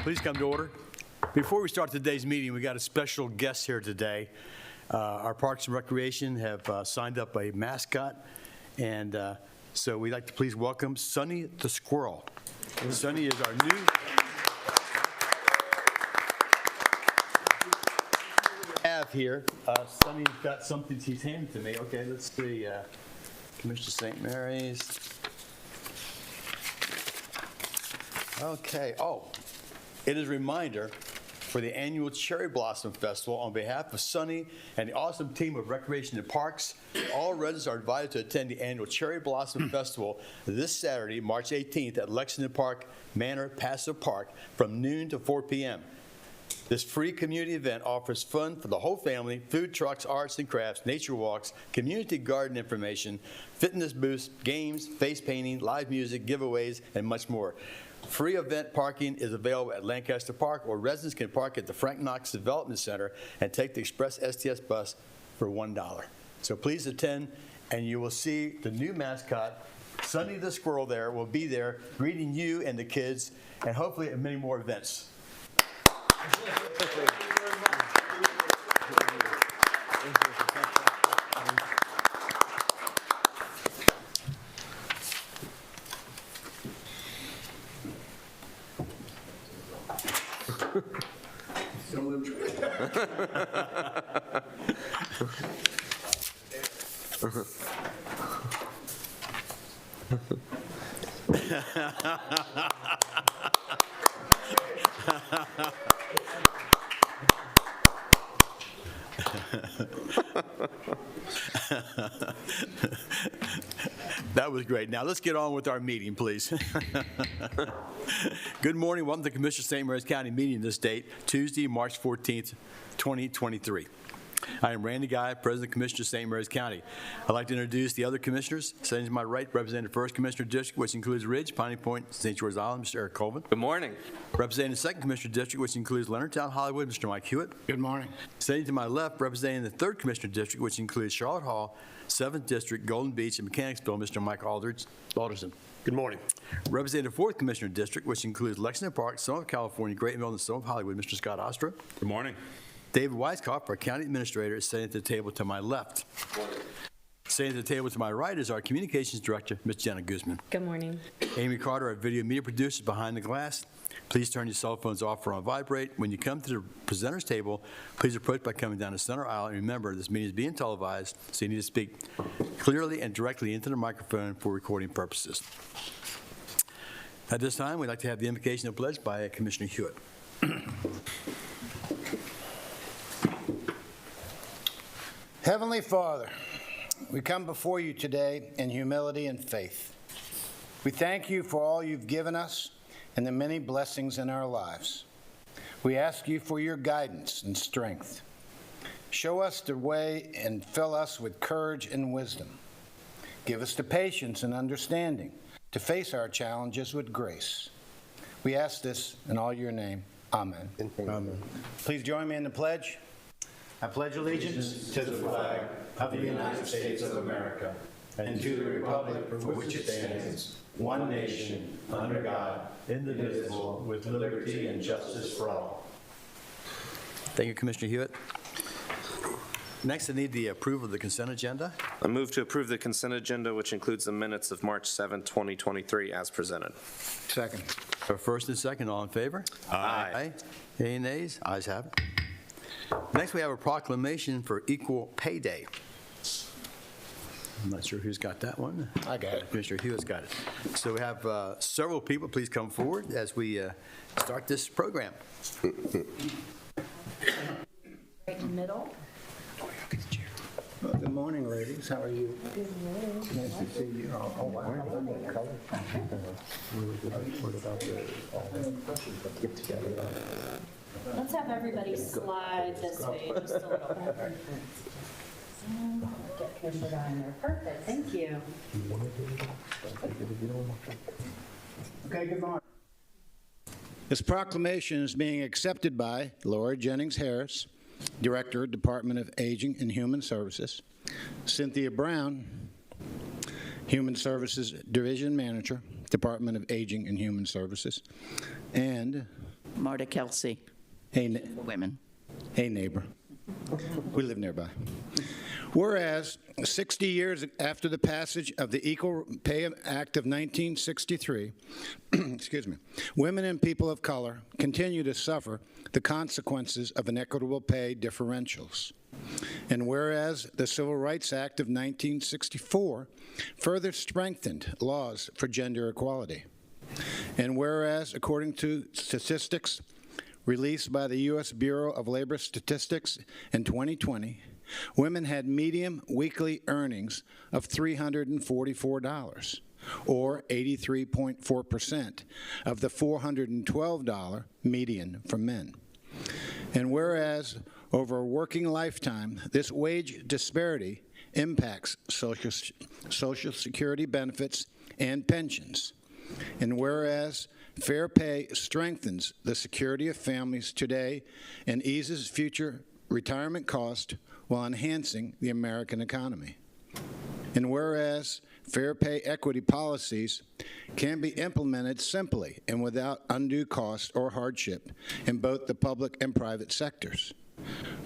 Please come to order. Before we start today's meeting, we got a special guest here today. Our Parks and Recreation have signed up a mascot, and so we'd like to please welcome Sonny the Squirrel. Sonny is our new... have here. Sonny's got something he's handed to me. Okay, let's see. Commissioner St. Mary's. Okay. Oh, it is a reminder for the annual Cherry Blossom Festival. On behalf of Sonny and the awesome team of Recreation and Parks, all residents are invited to attend the annual Cherry Blossom Festival this Saturday, March 18th at Lexington Park Manor, Paso Park from noon to 4 p.m. This free community event offers fun for the whole family, food trucks, arts and crafts, nature walks, community garden information, fitness booths, games, face painting, live music, giveaways, and much more. Free event parking is available at Lancaster Park, or residents can park at the Frank Knox Development Center and take the Express STS bus for $1. So please attend, and you will see the new mascot, Sonny the Squirrel there, will be there greeting you and the kids, and hopefully at many more events. That was great. Now let's get on with our meeting, please. Good morning. Welcome to the Commissioner St. Mary's County meeting this date, Tuesday, March 14th, 2023. I am Randy Guy, President Commissioner St. Mary's County. I'd like to introduce the other commissioners. Sitting to my right, representing the 1st Commissioner District, which includes Ridge, Piney Point, St. George Island, Mr. Eric Colvin. Good morning. Representing the 2nd Commissioner District, which includes Leonardtown, Hollywood, Mr. Mike Hewitt. Good morning. Sitting to my left, representing the 3rd Commissioner District, which includes Charlotte Hall, 7th District, Golden Beach, and Mechanicsville, Mr. Mike Alderson. Good morning. Representing the 4th Commissioner District, which includes Lexington Park, some of California, Great Mill, and some of Hollywood, Mr. Scott Ostra. Good morning. David Weiskopf, our County Administrator, is sitting at the table to my left. Sitting at the table to my right is our Communications Director, Ms. Jenna Guzman. Good morning. Amy Carter, our Video Media Producer, behind the glass. Please turn your cell phones off or on vibrate. When you come to the presenter's table, please approach by coming down the center aisle. And remember, this meeting is being televised, so you need to speak clearly and directly into the microphone for recording purposes. At this time, we'd like to have the invocation of pledge by Commissioner Hewitt. Heavenly Father, we come before you today in humility and faith. We thank you for all you've given us and the many blessings in our lives. We ask you for your guidance and strength. Show us the way and fill us with courage and wisdom. Give us the patience and understanding to face our challenges with grace. We ask this in all your name. Amen. Amen. Please join me in the pledge. I pledge allegiance to the flag of the United States of America and to the republic for which it stands, one nation, under God, indivisible, with liberty and justice for all. Thank you, Commissioner Hewitt. Next, I need the approval of the consent agenda. I move to approve the consent agenda, which includes the minutes of March 7, 2023, as presented. Second. Our first and second, all in favor? Aye. Any nays? Ayes have it. Next, we have a proclamation for Equal Pay Day. I'm not sure who's got that one. I got it. Commissioner Hewitt's got it. So we have several people. Please come forward as we start this program. Right in the middle. Well, good morning, ladies. How are you? Good morning. Nice to see you. Oh, wow. Let's have everybody slide this way just a little bit. Get Commissioner Guy in there. Perfect. Thank you. Okay, good morning. This proclamation is being accepted by Laura Jennings Harris, Director, Department of Aging and Human Services, Cynthia Brown, Human Services Division Manager, Department of Aging and Human Services, and Marta Kelsey, Hey, women. hey, neighbor. We live nearby. Whereas 60 years after the passage of the Equal Pay Act of 1963, excuse me, women and people of color continue to suffer the consequences of inequitable pay differentials. And whereas the Civil Rights Act of 1964 further strengthened laws for gender equality. And whereas, according to statistics released by the U.S. Bureau of Labor Statistics in 2020, women had median weekly earnings of $344, or 83.4% of the $412 median for men. And whereas over a working lifetime, this wage disparity impacts Social Security benefits and pensions. And whereas fair pay strengthens the security of families today and eases future retirement costs while enhancing the American economy. And whereas fair pay equity policies can be implemented simply and without undue cost or hardship in both the public and private sectors.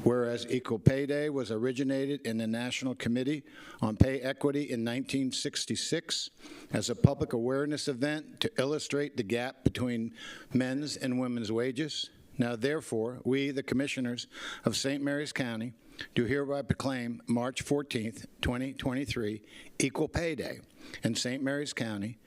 Whereas Equal Pay Day was originated in the National Committee on Pay Equity in 1966 as a public awareness event to illustrate the gap between men's and women's wages. Now, therefore, we, the Commissioners of St. Mary's County, do hereby proclaim March 14th, 2023, Equal Pay Day in St. Mary's County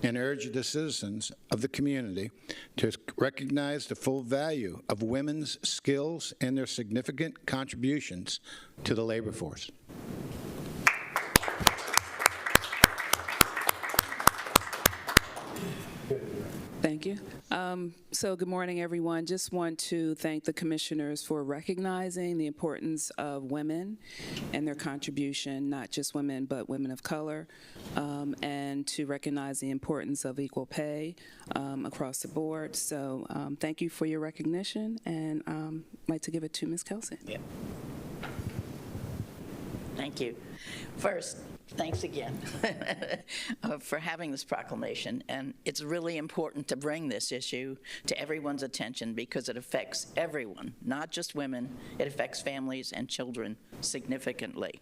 and urge the citizens of the community to recognize the full value of women's skills and their significant contributions to the labor force. Thank you. So good morning, everyone. Just want to thank the commissioners for recognizing the importance of women and their contribution, not just women, but women of color, and to recognize the importance of equal pay across the board. So thank you for your recognition, and I'd like to give it to Ms. Kelsey. Yeah. Thank you. First, thanks again for having this proclamation. And it's really important to bring this issue to everyone's attention because it affects everyone, not just women. It affects families and children significantly.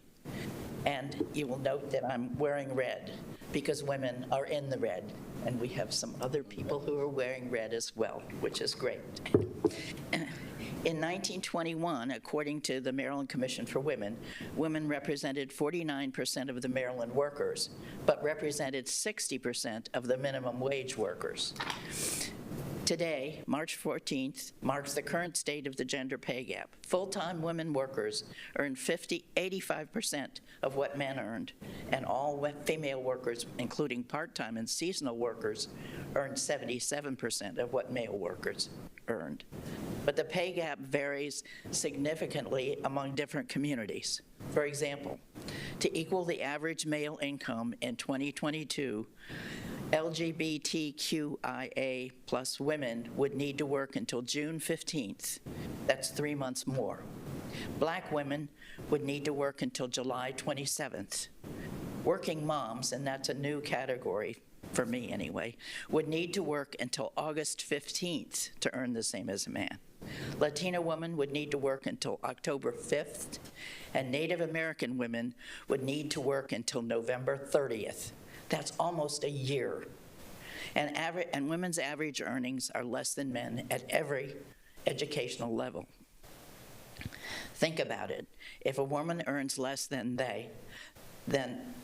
And you will note that I'm wearing red because women are in the red. And we have some other people who are wearing red as well, which is great. In 1921, according to the Maryland Commission for Women, women represented 49% of the Maryland workers, but represented 60% of the minimum wage workers. Today, March 14th, marks the current state of the gender pay gap. Full-time women workers earn 85% of what men earned, and all female workers, including part-time and seasonal workers, earn 77% of what male workers earned. But the pay gap varies significantly among different communities. For example, to equal the average male income in 2022, LGBTQIA plus women would need to work until June 15th. That's 3 months more. Black women would need to work until July 27th. Working moms, and that's a new category for me anyway, would need to work until August 15th to earn the same as a man. Latina women would need to work until October 5th, and Native American women would need to work until November 30th. That's almost a year. And women's average earnings are less than men at every educational level. Think about it. If a woman earns less than they, then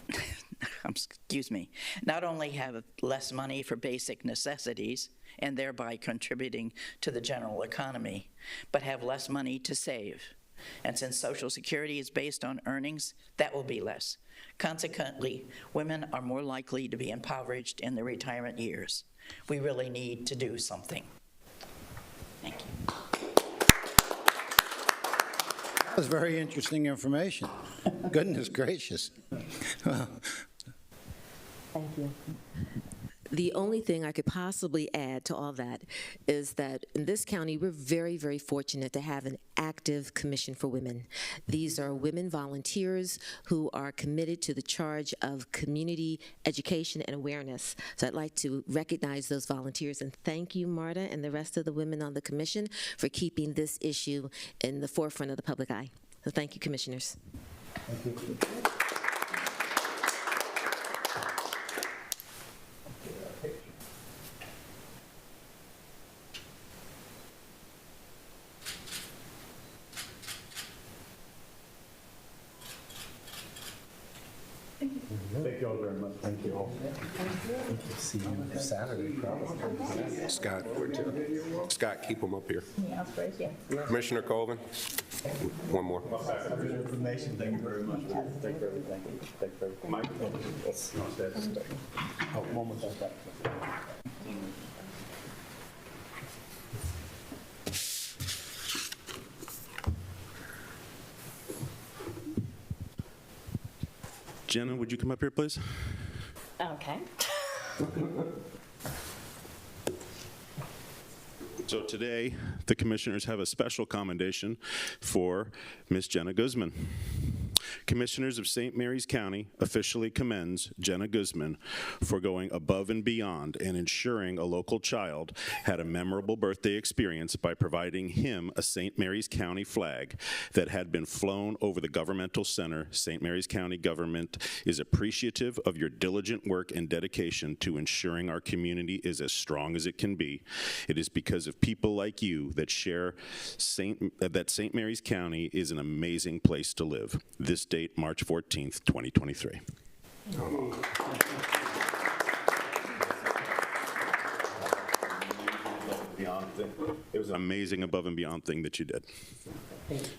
not only have less money for basic necessities and thereby contributing to the general economy, but have less money to save. And since Social Security is based on earnings, that will be less. Consequently, women are more likely to be impoverished in their retirement years. We really need to do something. Thank you. That was very interesting information. Goodness gracious. Thank you. The only thing I could possibly add to all that is that in this county, we're very, very fortunate to have an active Commission for Women. These are women volunteers who are committed to the charge of community education and awareness. So I'd like to recognize those volunteers and thank you, Marta, and the rest of the women on the Commission for keeping this issue in the forefront of the public eye. So thank you, Commissioners. Thank you all very much. Thank you all. See you Saturday, probably. Scott, keep them up here. Commissioner Colvin, one more. Information, thank you very much. Thank you, everything. Thank you, everything. Mike? Oh, one more time. Jenna, would you come up here, please? Okay. So today, the commissioners have a special commendation for Miss Jenna Guzman. Commissioners of St. Mary's County officially commends Jenna Guzman for going above and beyond and ensuring a local child had a memorable birthday experience by providing him a St. Mary's County flag that had been flown over the governmental center. St. Mary's County government is appreciative of your diligent work and dedication to ensuring our community is as strong as it can be. It is because of people like you that share that St. Mary's County is an amazing place to live. This date, March 14th, 2023. It was an amazing above and beyond thing that you did. Thank you.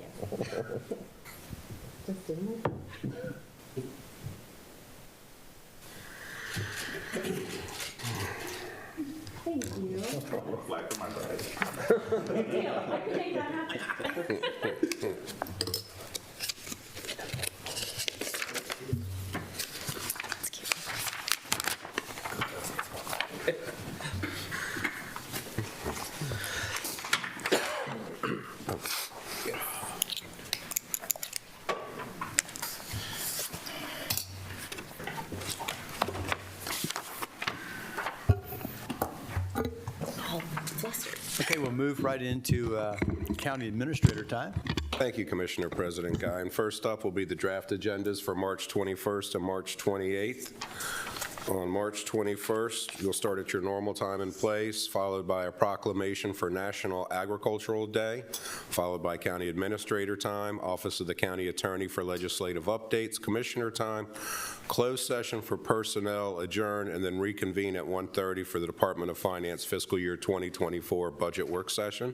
Okay, we'll move right into county administrator time. Thank you, Commissioner President Guy. And first up will be the draft agendas for March 21st and March 28th. On March 21st, you'll start at your normal time and place, followed by a proclamation for National Agricultural Day, followed by county administrator time, Office of the County Attorney for legislative updates, commissioner time, closed session for personnel, adjourn, and then reconvene at 1:30 for the Department of Finance fiscal year 2024 budget work session.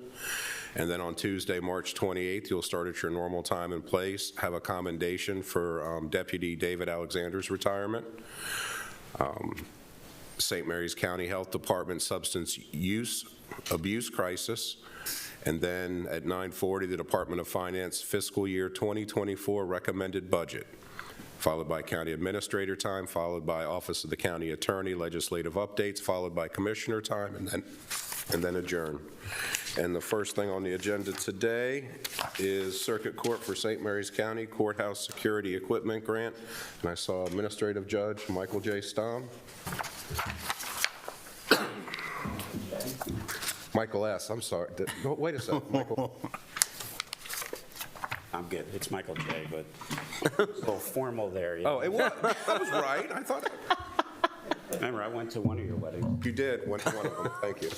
And then on Tuesday, March 28th, you'll start at your normal time and place, have a commendation for Deputy David Alexander's retirement. St. Mary's County Health Department substance abuse crisis, and then at 9:40, the Department of Finance fiscal year 2024 recommended budget, followed by county administrator time, followed by Office of the County Attorney legislative updates, followed by commissioner time, and then adjourn. And the first thing on the agenda today is Circuit Court for St. Mary's County Courthouse Security Equipment Grant. And I saw Administrative Judge Michael J. Stamm. Michael S., I'm sorry. Wait a second, Michael. I'm good. It's Michael J., but a little formal there. Oh, it was. I was right. I thought. Remember, I went to one of your weddings. You did. Went to one of them. Thank you.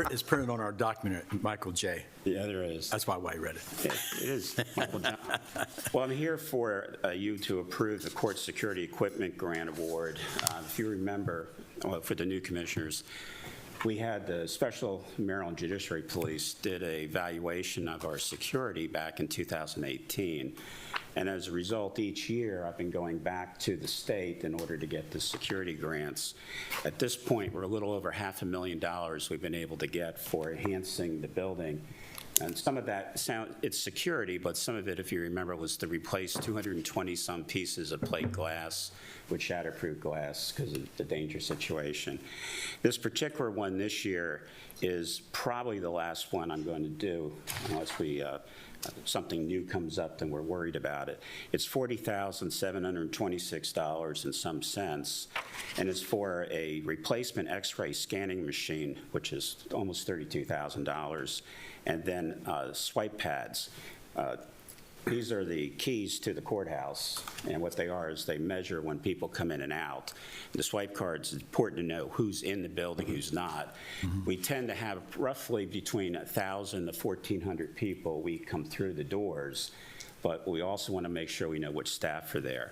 It's printed on our document, Michael J. Yeah, there is. That's why I read it. It is. Michael J. Well, I'm here for you to approve the Court Security Equipment Grant Award. If you remember, for the new commissioners, we had the Special Maryland Judiciary Police did a evaluation of our security back in 2018. And as a result, each year I've been going back to the state in order to get the security grants. At this point, we're a little over $500,000 we've been able to get for enhancing the building. And some of that it's security, but some of it, if you remember, was to replace 220-some pieces of plate glass with shatterproof glass because of the dangerous situation. This particular one this year is probably the last one I'm going to do unless something new comes up and we're worried about it. It's $40,726 and some cents, and it's for a replacement X-ray scanning machine, which is almost $32,000, and then swipe pads. These are the keys to the courthouse, and what they are is they measure when people come in and out. The swipe cards, it's important to know who's in the building, who's not. We tend to have roughly between 1,000 to 1,400 people we come through the doors, but we also want to make sure we know which staff are there.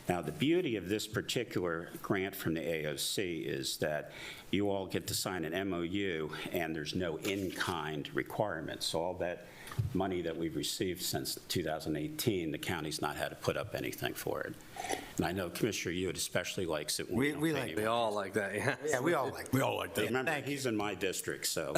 Now, the beauty of this particular grant from the AOC is that you all get to sign an MOU, and there's no in-kind requirement. So all that money that we've received since 2018, the county's not had to put up anything for it. And I know Commissioner Hewitt especially likes it when we don't pay like him. We all like that, yeah. Yeah, we all like that. Remember, he's in my district, so.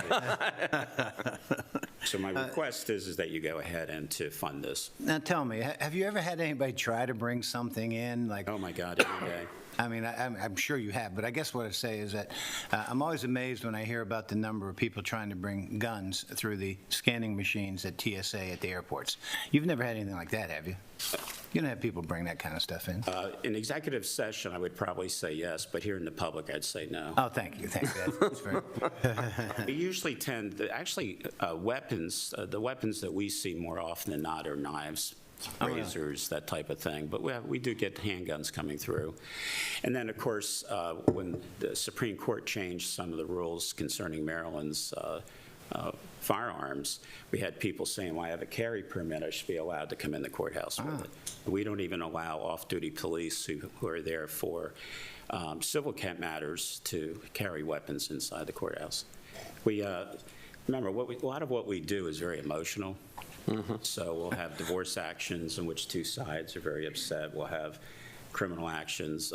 So my request is that you go ahead and to fund this. Now, tell me, have you ever had anybody try to bring something in, like? Oh, my God, every day. I mean, I'm sure you have, but I guess what I say is that I'm always amazed when I hear about the number of people trying to bring guns through the scanning machines at TSA at the airports. You've never had anything like that, have you? You don't have people bring that kind of stuff in. In executive session, I would probably say yes, but here in the public, I'd say no. Oh, thank you. That's very. We usually weapons, the weapons that we see more often than not are knives, razors, that type of thing. But we do get handguns coming through. And then, of course, when the Supreme Court changed some of the rules concerning Maryland's firearms, we had people saying, well, I have a carry permit, I should be allowed to come in the courthouse with it. We don't even allow off-duty police who are there for civil matters to carry weapons inside the courthouse. We remember, a lot of what we do is very emotional. So we'll have divorce actions in which two sides are very upset. We'll have criminal actions.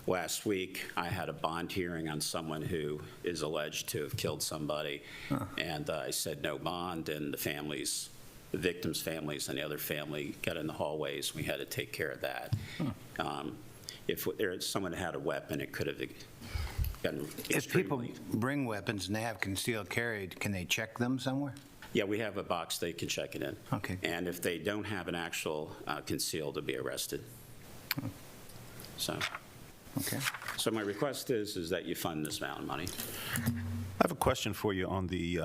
Last week, I had a bond hearing on someone who is alleged to have killed somebody, and I said no bond, and the victims' families and the other family got in the hallways. We had to take care of that. If someone had a weapon, it could have gotten If people bring weapons and they have concealed carry, can they check them somewhere? Yeah, we have a box they can check it in. Okay. And if they don't have an actual concealed, they'll be arrested. So. Okay. So my request is that you fund this amount of money. I have a question for you on the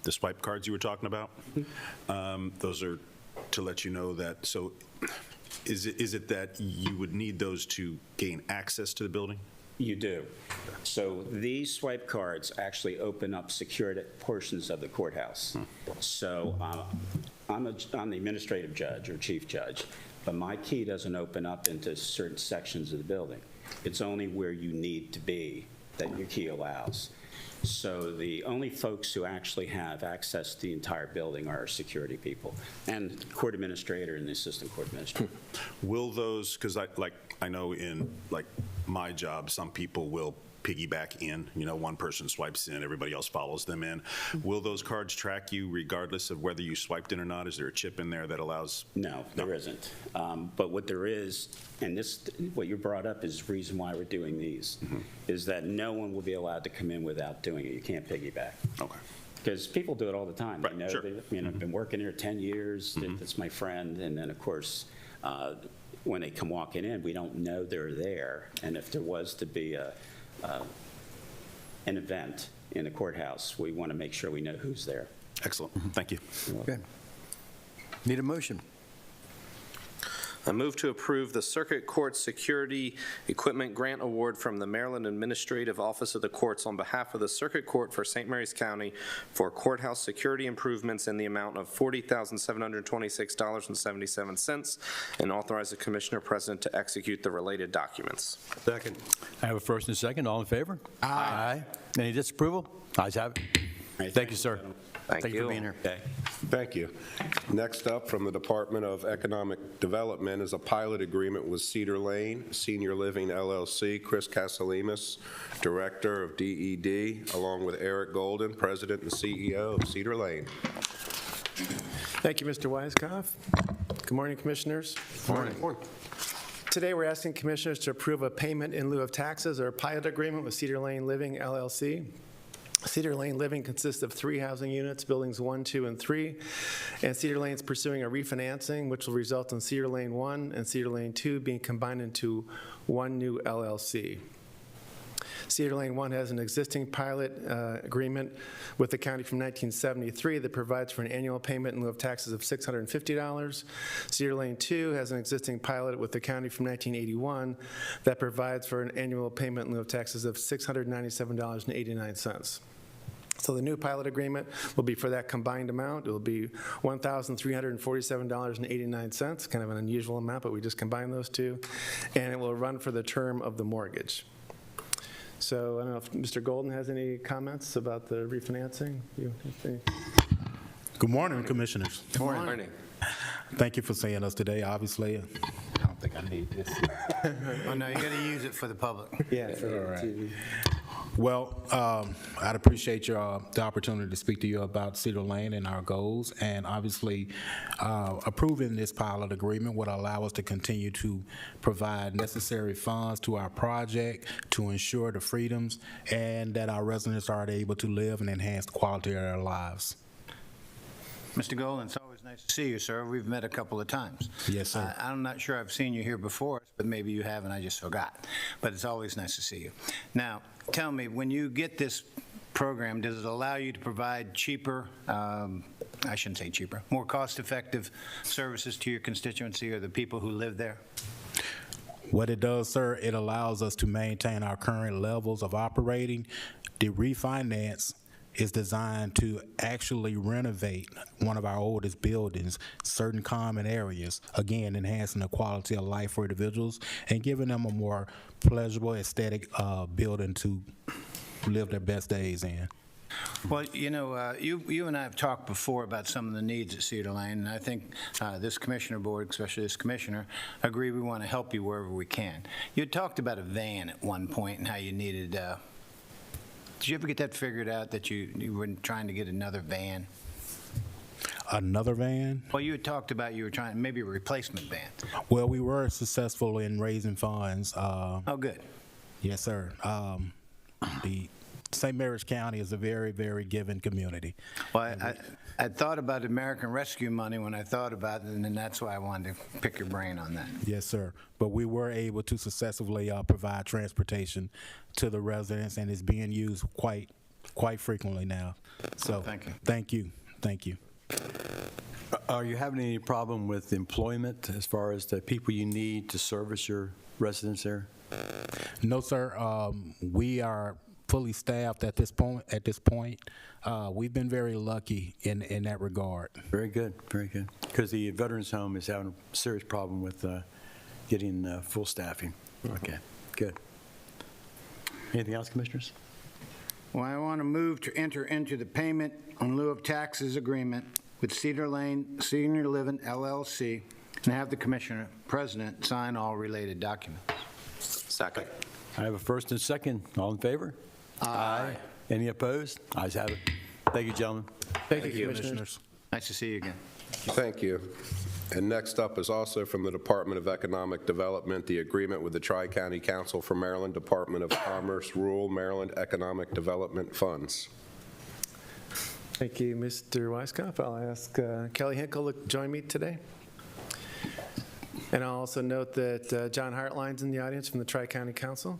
swipe cards you were talking about. Those are to let you know that, so is it that you would need those to gain access to the building? You do. So these swipe cards actually open up secured portions of the courthouse. So I'm the administrative judge or chief judge, but my key doesn't open up into certain sections of the building. It's only where you need to be that your key allows. So the only folks who actually have access to the entire building are our security people and the court administrator and the assistant court administrator. Will those, because I know in my job, some people will piggyback in, one person swipes in, everybody else follows them in. Will those cards track you regardless of whether you swiped in or not? Is there a chip in there that allows? No, there isn't. But what there is, and what you brought up is the reason why we're doing these, is that no one will be allowed to come in without doing it. You can't piggyback. Okay. Because people do it all the time. Right, sure. I've been working here 10 years. That's my friend. And then, of course, when they come walking in, we don't know they're there. And if there was to be an event in the courthouse, we want to make sure we know who's there. Excellent. Thank you. Okay. Need a motion? I move to approve the Circuit Court Security Equipment Grant Award from the Maryland Administrative Office of the Courts on behalf of the Circuit Court for St. Mary's County for courthouse security improvements in the amount of $40,726.77 and authorize the Commissioner President to execute the related documents. Second. I have a first and a second. All in favor? Aye. Any disapproval? Ayes have it. Thank you, sir. Thank you for being here. Okay. Thank you. Next up, from the Department of Economic Development, is a pilot agreement with Cedar Lane Senior Living LLC. Chris Casalemas, Director of DED, along with Eric Golden, President and CEO of Cedar Lane. Thank you, Mr. Weiskopf. Good morning, Commissioners. Morning. Today, we're asking Commissioners to approve a payment in lieu of taxes or a pilot agreement with Cedar Lane Living LLC. Cedar Lane Living consists of 3 housing units, buildings 1, 2, and 3, and Cedar Lane is pursuing a refinancing, which will result in Cedar Lane 1 and Cedar Lane 2 being combined into one new LLC. Cedar Lane 1 has an existing pilot agreement with the county from 1973 that provides for an annual payment in lieu of taxes of $650. Cedar Lane 2 has an existing pilot with the county from 1981 that provides for an annual payment in lieu of taxes of $697.89. So the new pilot agreement will be for that combined amount. It will be $1,347.89, kind of an unusual amount, but we just combined those two, and it will run for the term of the mortgage. So I don't know if Mr. Golden has any comments about the refinancing? Good morning, Commissioners. Good morning. Thank you for seeing us today. Obviously, I don't think I need this. Oh, no, you got to use it for the public. Yeah, for All right. TV. Well, I'd appreciate the opportunity to speak to you about Cedar Lane and our goals, and obviously approving this pilot agreement would allow us to continue to provide necessary funds to our project to ensure the freedoms and that our residents are able to live and enhance the quality of their lives. Mr. Golden, it's always nice to see you, sir. We've met a couple of times. Yes, sir. I'm not sure I've seen you here before, but maybe you have and I just forgot. But it's always nice to see you. Now, tell me, when you get this program, does it allow you to provide cheaper, I shouldn't say cheaper, more cost-effective services to your constituency or the people who live there? What it does, sir, it allows us to maintain our current levels of operating. The refinance is designed to actually renovate one of our oldest buildings, certain common areas, again, enhancing the quality of life for individuals and giving them a more pleasurable, aesthetic building to live their best days in. Well, you know, you and I have talked before about some of the needs at Cedar Lane, and I think this commissioner board, especially this commissioner, agree we want to help you wherever we can. You had talked about a van at one point and how you needed, did you ever get that figured out, that you were trying to get another van? Another van? Well, you had talked about you were trying, maybe a replacement van. Well, we were successful in raising funds. Oh, good. Yes, sir. The St. Mary's County is a very, very giving community. Well, I thought about American Rescue money when I thought about it, and then that's why I wanted to pick your brain on that. Yes, sir. But we were able to successfully provide transportation to the residents, and it's being used quite frequently now. So, thank you. Thank you. Thank you. Are you having any problem with employment as far as the people you need to service your residents there? No, sir. We are fully staffed at this point. We've been very lucky in that regard. Very good, very good. Because the Veterans Home is having a serious problem with getting full staffing. Okay, good. Anything else, Commissioners? Well, I want to move to enter into the payment in lieu of taxes agreement with Cedar Lane Senior Living LLC and have the Commissioner President sign all related documents. Second. I have a first and second. All in favor? Aye. Any opposed? Ayes have it. Thank you, gentlemen. Thank you, Commissioners. Nice to see you again. Thank you. And next up is also from the Department of Economic Development, the agreement with the Tri-County Council for Maryland Department of Commerce Rural Maryland Economic Development Funds. Thank you, Mr. Weiskopf. I'll ask Kelly Hinkle to join me today. And I'll also note that John Hartline's in the audience from the Tri-County Council.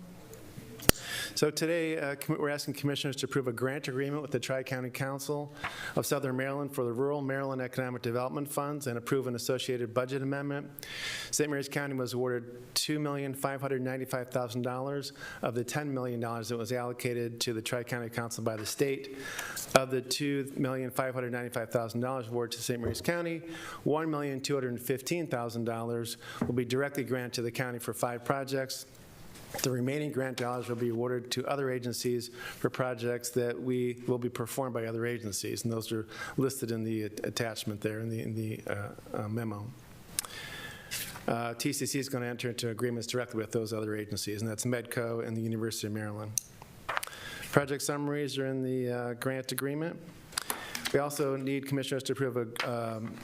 So today, we're asking commissioners to approve a grant agreement with the Tri-County Council of Southern Maryland for the Rural Maryland Economic Development Funds and approve an associated budget amendment. St. Mary's County was awarded $2,595,000 of the $10 million that was allocated to the Tri-County Council by the state. Of the $2,595,000 awarded to St. Mary's County, $1,215,000 will be directly granted to the county for 5 projects. The remaining grant dollars will be awarded to other agencies for projects that will be performed by other agencies, and those are listed in the attachment there in the memo. TCC is going to enter into agreements directly with those other agencies, and that's Medco and the University of Maryland. Project summaries are in the grant agreement. We also need commissioners to approve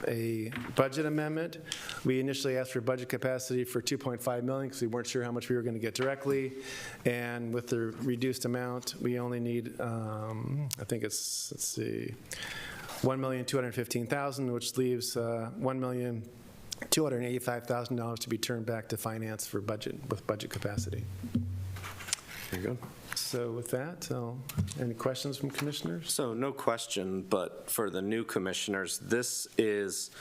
a budget amendment. We initially asked for budget capacity for $2.5 million because we weren't sure how much we were going to get directly. And with the reduced amount, we only need, I think it's, let's see, $1,215,000, which leaves $1,285,000 to be turned back to finance for budget, with budget capacity. Very good. So with that, any questions from commissioners? So no question, but for the new commissioners, this is,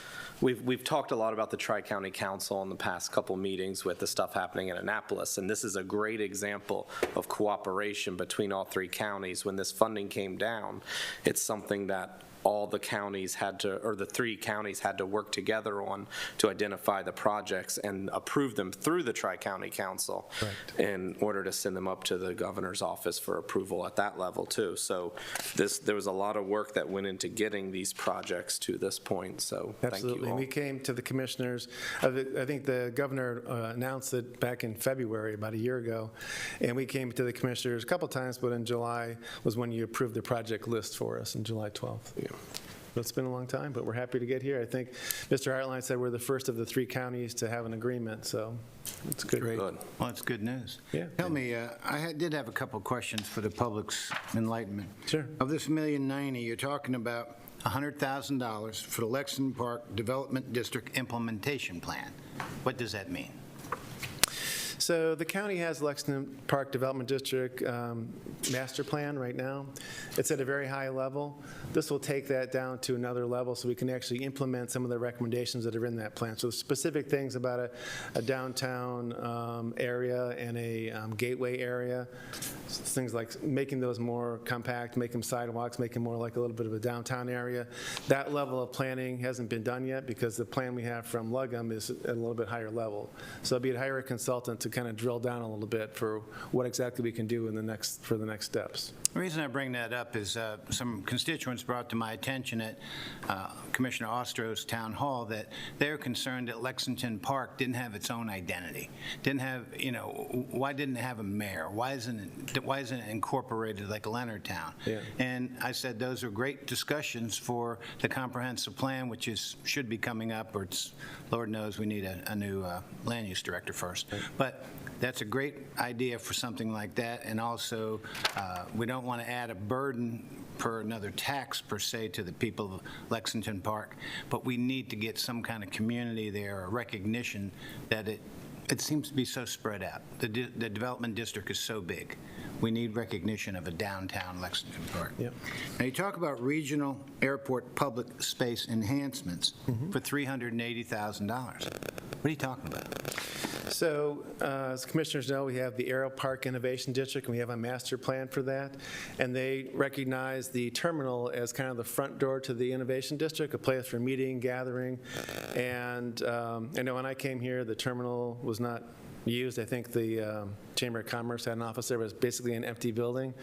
we've talked a lot about the Tri-County Council in the past couple meetings with the stuff happening in Annapolis, and this is a great example of cooperation between all three counties. When this funding came down, it's something that all the counties had to, or the three counties had to work together on to identify the projects and approve them through the Tri-County Council in order to send them up to the governor's office for approval at that level too. So there was a lot of work that went into getting these projects to this point, so thank you Absolutely. all. We came to the commissioners, I think the governor announced it back in February, about a year ago, and we came to the commissioners a couple times, but in July was when you approved the project list for us, on July 12th. Yeah. It's been a long time, but we're happy to get here. I think Mr. Hartline said we're the first of the three counties to have an agreement, so it's good. Great. Well, it's good news. Yeah. Tell me, did have a couple questions for the public's enlightenment. Sure. Of this $1,090,000, you're talking about $100,000 for the Lexington Park Development District Implementation Plan. What does that mean? So the county has Lexington Park Development District master plan right now. It's at a very high level. This will take that down to another level so we can actually implement some of the recommendations that are in that plan. So specific things about a downtown area and a gateway area, things like making those more compact, make them sidewalks, make them more like a little bit of a downtown area. That level of planning hasn't been done yet because the plan we have from Lugum is at a little bit higher level. So it'll be to hire a consultant to kind of drill down a little bit for what exactly we can do in the next steps. The reason I bring that up is some constituents brought to my attention at Commissioner Ostro's town hall that they're concerned that Lexington Park didn't have its own identity. Didn't have, why didn't it have a mayor? Why isn't it incorporated like Leonardtown? Yeah. And I said those are great discussions for the comprehensive plan, which should be coming up, or Lord knows we need a new land use director first. But that's a great idea for something like that, and also we don't want to add a burden per another tax per se to the people of Lexington Park, but we need to get some kind of community there, or recognition that it seems to be so spread out. The development district is so big. We need recognition of a downtown Lexington Park. Yep. Now, you talk about regional airport public space enhancements for $380,000. What are you talking about? So, as commissioners know, we have the Aero Park Innovation District, and we have a master plan for that. And they recognize the terminal as kind of the front door to the Innovation District, a place for meeting, gathering. And I know when I came here, the terminal was not used. I think the Chamber of Commerce had an office there, but it's basically an empty building.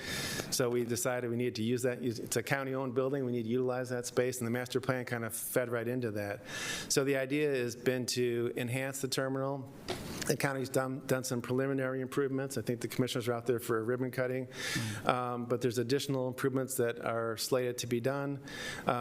So we decided we needed to use that. It's a county-owned building. We need to utilize that space, and the master plan kind of fed right into that. So the idea has been to enhance the terminal. The county's done some preliminary improvements. I think the commissioners are out there for a ribbon cutting. But there's additional improvements that are slated to be done.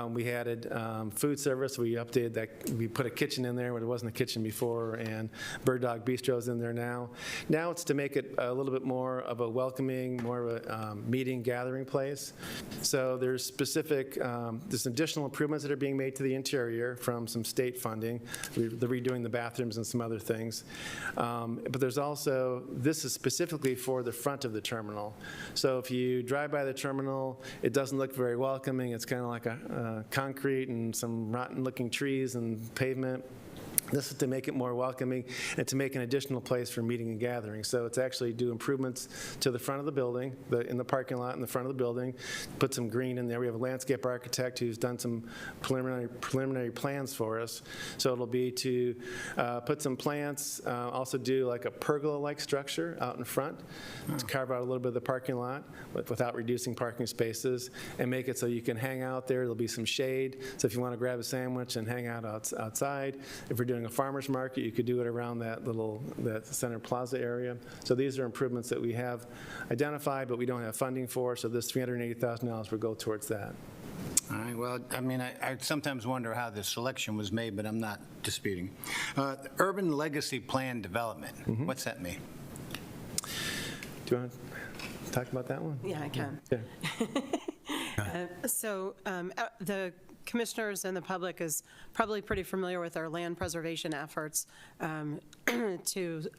We added food service. We updated that. We put a kitchen in there when it wasn't a kitchen before, and Bird Dog Bistro's in there now. Now it's to make it a little bit more of a welcoming, more of a meeting, gathering place. So there's specific, there's additional improvements that are being made to the interior from some state funding. They're redoing the bathrooms and some other things. But there's also, this is specifically for the front of the terminal. So if you drive by the terminal, it doesn't look very welcoming. It's kind of like a concrete and some rotten-looking trees and pavement. This is to make it more welcoming and to make an additional place for meeting and gathering. So it's actually do improvements to the front of the building, in the parking lot in the front of the building, put some green in there. We have a landscape architect who's done some preliminary plans for us. So it'll be to put some plants, also do like a pergola-like structure out in front to carve out a little bit of the parking lot without reducing parking spaces, and make it so you can hang out there. There'll be some shade. So if you want to grab a sandwich and hang out outside, if we're doing a farmer's market, you could do it around that center plaza area. So these are improvements that we have identified, but we don't have funding for, so this $380,000 will go towards that. All right, well, I mean, I sometimes wonder how the selection was made, but I'm not disputing. Urban Legacy Plan Development, what's that mean? Do you want to talk about that one? Yeah, I can. Yeah. The commissioners and the public is probably pretty familiar with our land preservation efforts to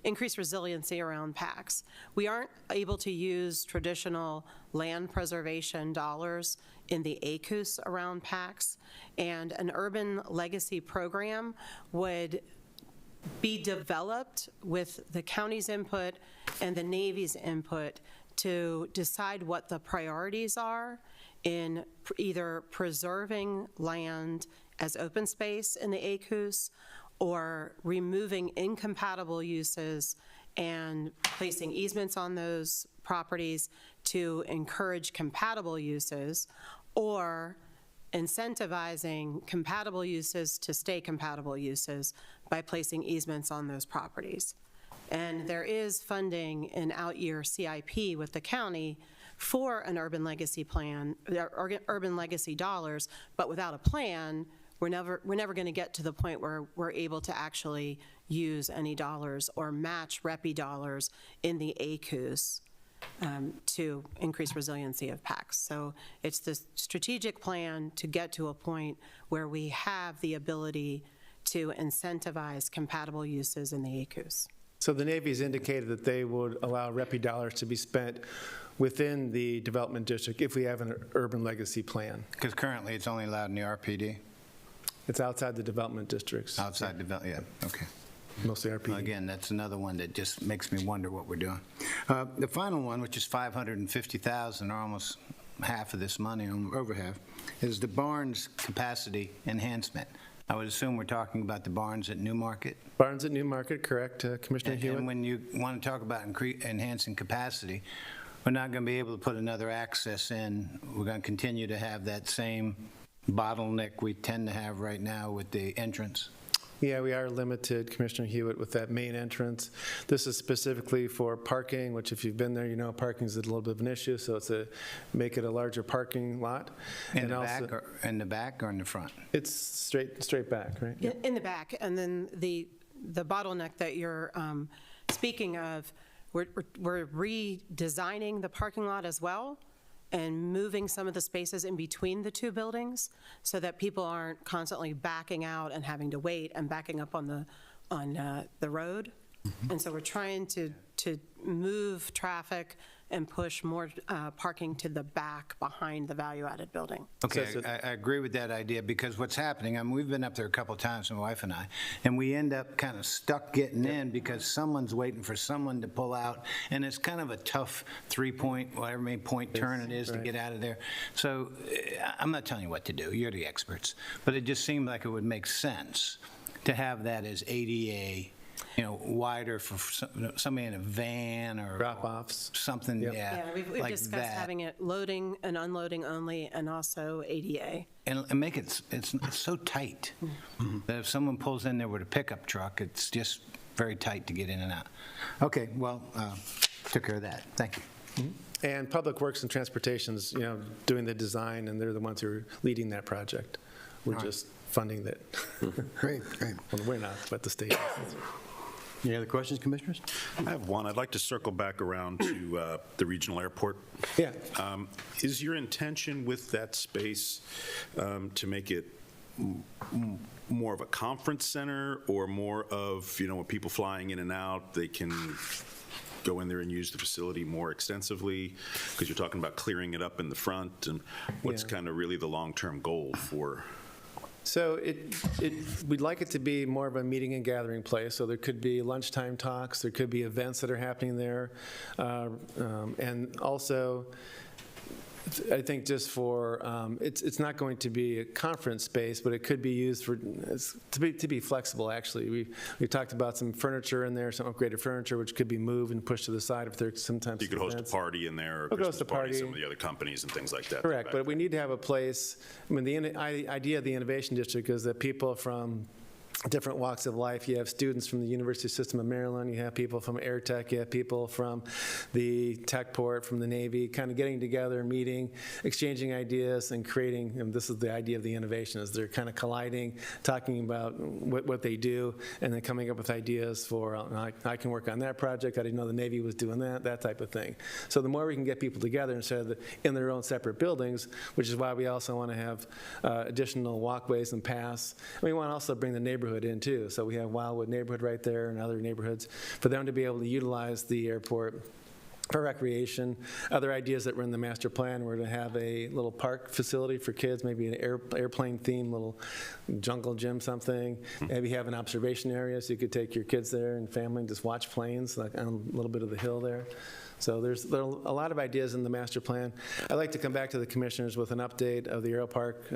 increase resiliency around PACs. We aren't able to use traditional land preservation dollars in the ACUS around PACs, and an urban legacy program would be developed with the county's input and the Navy's input to decide what the priorities are in either preserving land as open space in the ACUS or removing incompatible uses and placing easements on those properties to encourage compatible uses, or incentivizing compatible uses to stay compatible uses by placing easements on those properties. And there is funding in out-year CIP with the county for an urban legacy plan, urban legacy dollars, but without a plan, we're never going to get to the point where we're able to actually use any dollars or match REPI dollars in the ACUS to increase resiliency of PACs. So it's this strategic plan to get to a point where we have the ability to incentivize compatible uses in the ACUS. So the Navy's indicated that they would allow REPI dollars to be spent within the development district if we have an urban legacy plan. Because currently it's only allowed in the RPD? It's outside the development districts. Outside yeah, okay. Mostly RPD. Well, again, that's another one that just makes me wonder what we're doing. The final one, which is $550,000, or almost half of this money, over half, is the Barnes capacity enhancement. I would assume we're talking about the Barnes at Newmarket? Barnes at Newmarket, correct, Commissioner Hewitt? And when you want to talk about enhancing capacity, we're not going to be able to put another access in. We're going to continue to have that same bottleneck we tend to have right now with the entrance. Yeah, we are limited, Commissioner Hewitt, with that main entrance. This is specifically for parking, which if you've been there, you know parking is a little bit of an issue, so it's make it a larger parking lot. In the back or in the front? It's straight back, right? In the back, and then the bottleneck that you're speaking of, we're redesigning the parking lot as well, and moving some of the spaces in between the two buildings so that people aren't constantly backing out and having to wait and backing up on the road. And so we're trying to move traffic and push more parking to the back behind the value-added building. Okay, I agree with that idea, because what's happening, I mean, we've been up there a couple of times, my wife and I, and we end up kind of stuck getting in because someone's waiting for someone to pull out, and it's kind of a tough three-point, whatever many point turn it is to get out of there. So I'm not telling you what to do, you're the experts, but it just seemed like it would make sense to have that as ADA, you know, wider for somebody in a van or drop-offs, something. Yep. Yeah, we've like discussed that. Having it loading and unloading only, and also ADA. And make it's so tight that if someone pulls in there with a pickup truck, it's just very tight to get in and out. Okay, well, took care of that. Thank you. And Public Works and Transportation's, you know, doing the design, and they're the ones who are leading that project. We're just funding that. Great. Well, we're not, but the state is. Any other questions, Commissioners? I have one. I'd like to circle back around to the regional airport. Yeah. Is your intention with that space to make it more of a conference center, or more of, you know, when people flying in and out, they can go in there and use the facility more extensively? Because you're talking about clearing it up in the front, and what's kind of really the long-term goal for? So we'd like it to be more of a meeting and gathering place. So there could be lunchtime talks, there could be events that are happening there, and also, I think just for it's not going to be a conference space, but it could be used for to be flexible. Actually, we talked about some furniture in there, some upgraded furniture, which could be moved and pushed to the side if there's sometimes. You could host a party in there, or we'll Christmas host a party, party. some of the other companies and things like that. Correct, but we need to have a place. I mean, the idea of the Innovation District is that people from different walks of life. You have students from the University System of Maryland, you have people from Air Tech, you have people from the Techport, from the Navy, kind of getting together, meeting, exchanging ideas, and creating, and this is the idea of the innovation, is they're kind of colliding, talking about what they do, and then coming up with ideas for, I can work on that project, I didn't know the Navy was doing that type of thing. So the more we can get people together instead of in their own separate buildings, which is why we also want to have additional walkways and paths. And we want to also bring the neighborhood in too. So we have Wildwood neighborhood right there and other neighborhoods for them to be able to utilize the airport for recreation. Other ideas that were in the master plan were to have a little park facility for kids, maybe an airplane theme, little jungle gym, something. Maybe have an observation area so you could take your kids there and family and just watch planes like on a little bit of the hill there. So there are a lot of ideas in the master plan. I'd like to come back to the commissioners with an update of the Aero Park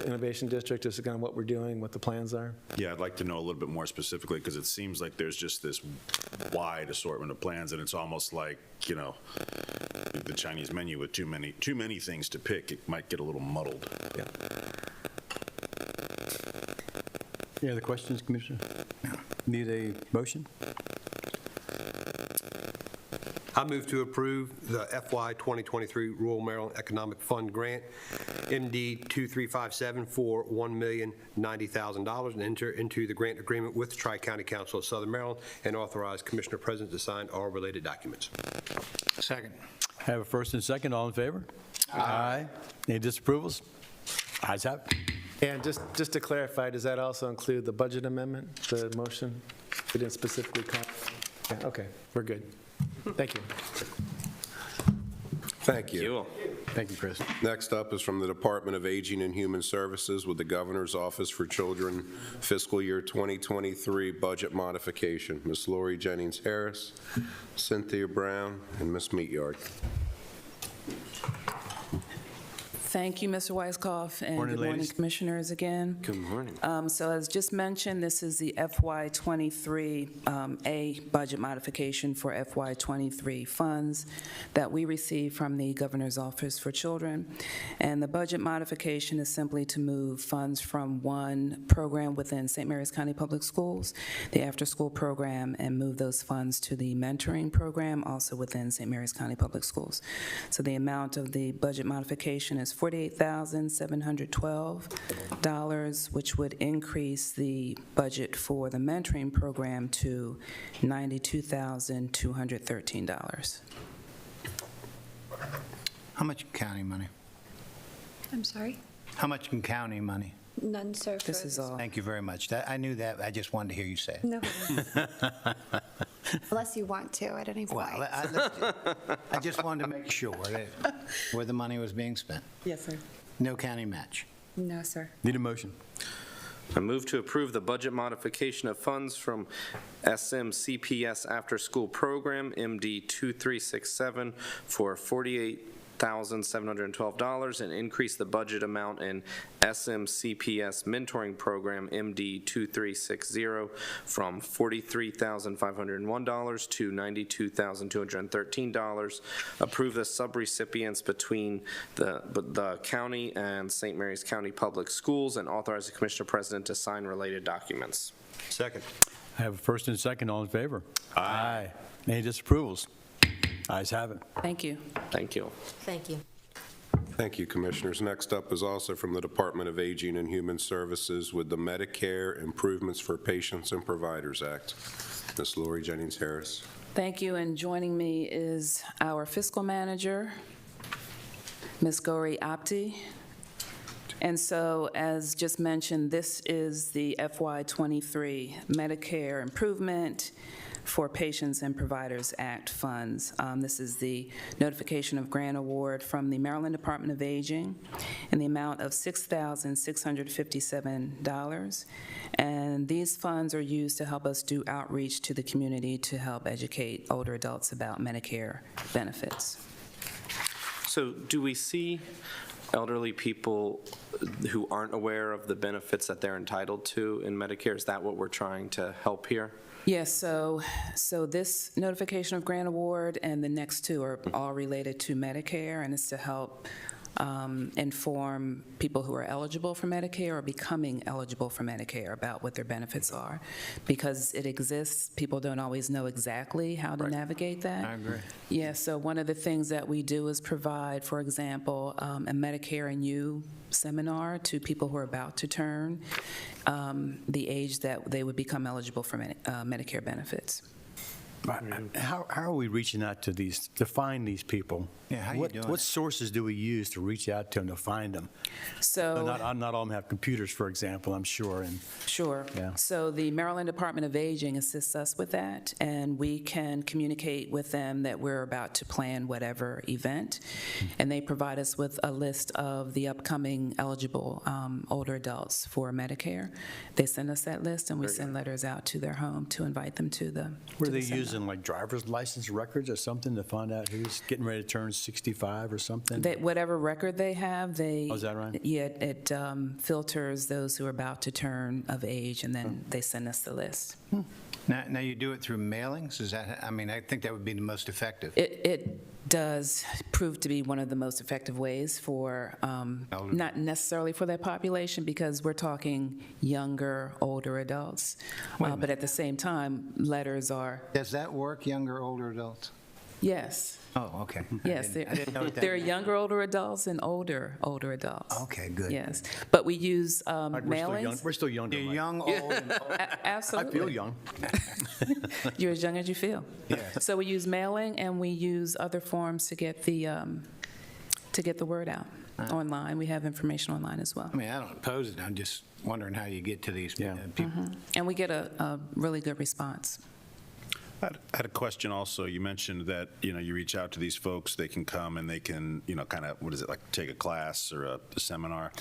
Innovation District, just kind of what we're doing, what the plans are. Yeah, I'd like to know a little bit more specifically, because it seems like there's just this wide assortment of plans, and it's almost like, you know, the Chinese menu with too many things to pick. It might get a little muddled. Yeah. Any other questions, Commissioner? Need a motion? I move to approve the FY 2023 Rural Maryland Economic Fund Grant, MD 2357, for $1,090,000, and enter into the grant agreement with the Tri-County Council of Southern Maryland and authorize Commissioner President to sign all related documents. Second. I have a first and second. All in favor? Aye. Any disapprovals? Ayes have it. And just to clarify, does that also include the budget amendment, the motion? We didn't specifically call. Yeah, okay, we're good. Thank you. Thank you. Thank you, Chris. Next up is from the Department of Aging and Human Services with the Governor's Office for Children, fiscal year 2023 budget modification. Ms. Lori Jennings Harris, Cynthia Brown, and Ms. Meatyard. Thank you, Mr. Weiskopf, and Morning, good morning, ladies. Commissioners, again. Good morning. So as just mentioned, this is the FY23 A budget modification for FY23 funds that we received from the Governor's Office for Children. And the budget modification is simply to move funds from one program within St. Mary's County Public Schools, the after-school program, and move those funds to the mentoring program, also within St. Mary's County Public Schools. So the amount of the budget modification is $48,712, which would increase the budget for the mentoring program to $92,213. How much in county money? I'm sorry? How much in county money? None, sir. This is all. Thank you very much. I knew that. I just wanted to hear you say it. No. Unless you want to at any point. Well, I just wanted to make sure that where the money was being spent. Yes, sir. No county match. No, sir. Need a motion? I move to approve the budget modification of funds from SMCPS After School Program, MD 2367, for $48,712, and increase the budget amount in SMCPS Mentoring Program, MD 2360, from $43,501 to $92,213. Approve the subrecipients between the county and St. Mary's County Public Schools, and authorize the Commissioner President to sign related documents. Second. I have a first and second. All in favor? Aye. Any disapprovals? Ayes have it. Thank you. Thank you. Thank you. Thank you, Commissioners. Next up is also from the Department of Aging and Human Services with the Medicare Improvements for Patients and Providers Act. Ms. Lori Jennings Harris. Thank you, and joining me is our fiscal manager, Ms. Gauri Apte. And so, as just mentioned, this is the FY23 Medicare Improvement for Patients and Providers Act funds. This is the notification of grant award from the Maryland Department of Aging in the amount of $6,657. And these funds are used to help us do outreach to the community to help educate older adults about Medicare benefits. So do we see elderly people who aren't aware of the benefits that they're entitled to in Medicare? Is that what we're trying to help here? Yes, so this notification of grant award and the next two are all related to Medicare, and it's to help inform people who are eligible for Medicare or becoming eligible for Medicare about what their benefits are. Because it exists, people don't always know exactly how to navigate that. I agree. Yeah, so one of the things that we do is provide, for example, a Medicare and You seminar to people who are about to turn the age that they would become eligible for Medicare benefits. How are we reaching out to find these people? Yeah, how you doing What it? sources do we use to reach out to them to find them? So Not all of them have computers, for example, I'm sure, and Sure. Yeah. So the Maryland Department of Aging assists us with that, and we can communicate with them that we're about to plan whatever event, and they provide us with a list of the upcoming eligible older adults for Medicare. They send us that list, and we send letters out to their home to invite them to the were to the they seminar. using like driver's license records or something to find out who's getting ready to turn 65 or something? Whatever record they have, they. Oh, is that right? Yeah, it filters those who are about to turn of age, and then they send us the list. Now you do it through mailings? Is that, I mean, I think that would be the most effective. It does prove to be one of the most effective ways for, not necessarily for that population, because we're talking younger, older adults. But at the same time, letters are, Does that work, younger, older adults? yes. Oh, okay. Yes, I didn't know what that there are meant. younger older adults and older adults. Okay, good. Yes, but we use Like, mailings. we're still younger. You're Mike. young, old, and old. I Absolutely. feel young. You're as young as you feel. Yeah. So we use mailing, and we use other forms to get the word out online. We have information online as well. I mean, I don't oppose it. I'm just wondering how you get to these Yeah. people. And we get a really good response. I had a question also. You mentioned that, you reach out to these folks, they can come and they can, kind of, what is it, like take a class or a seminar.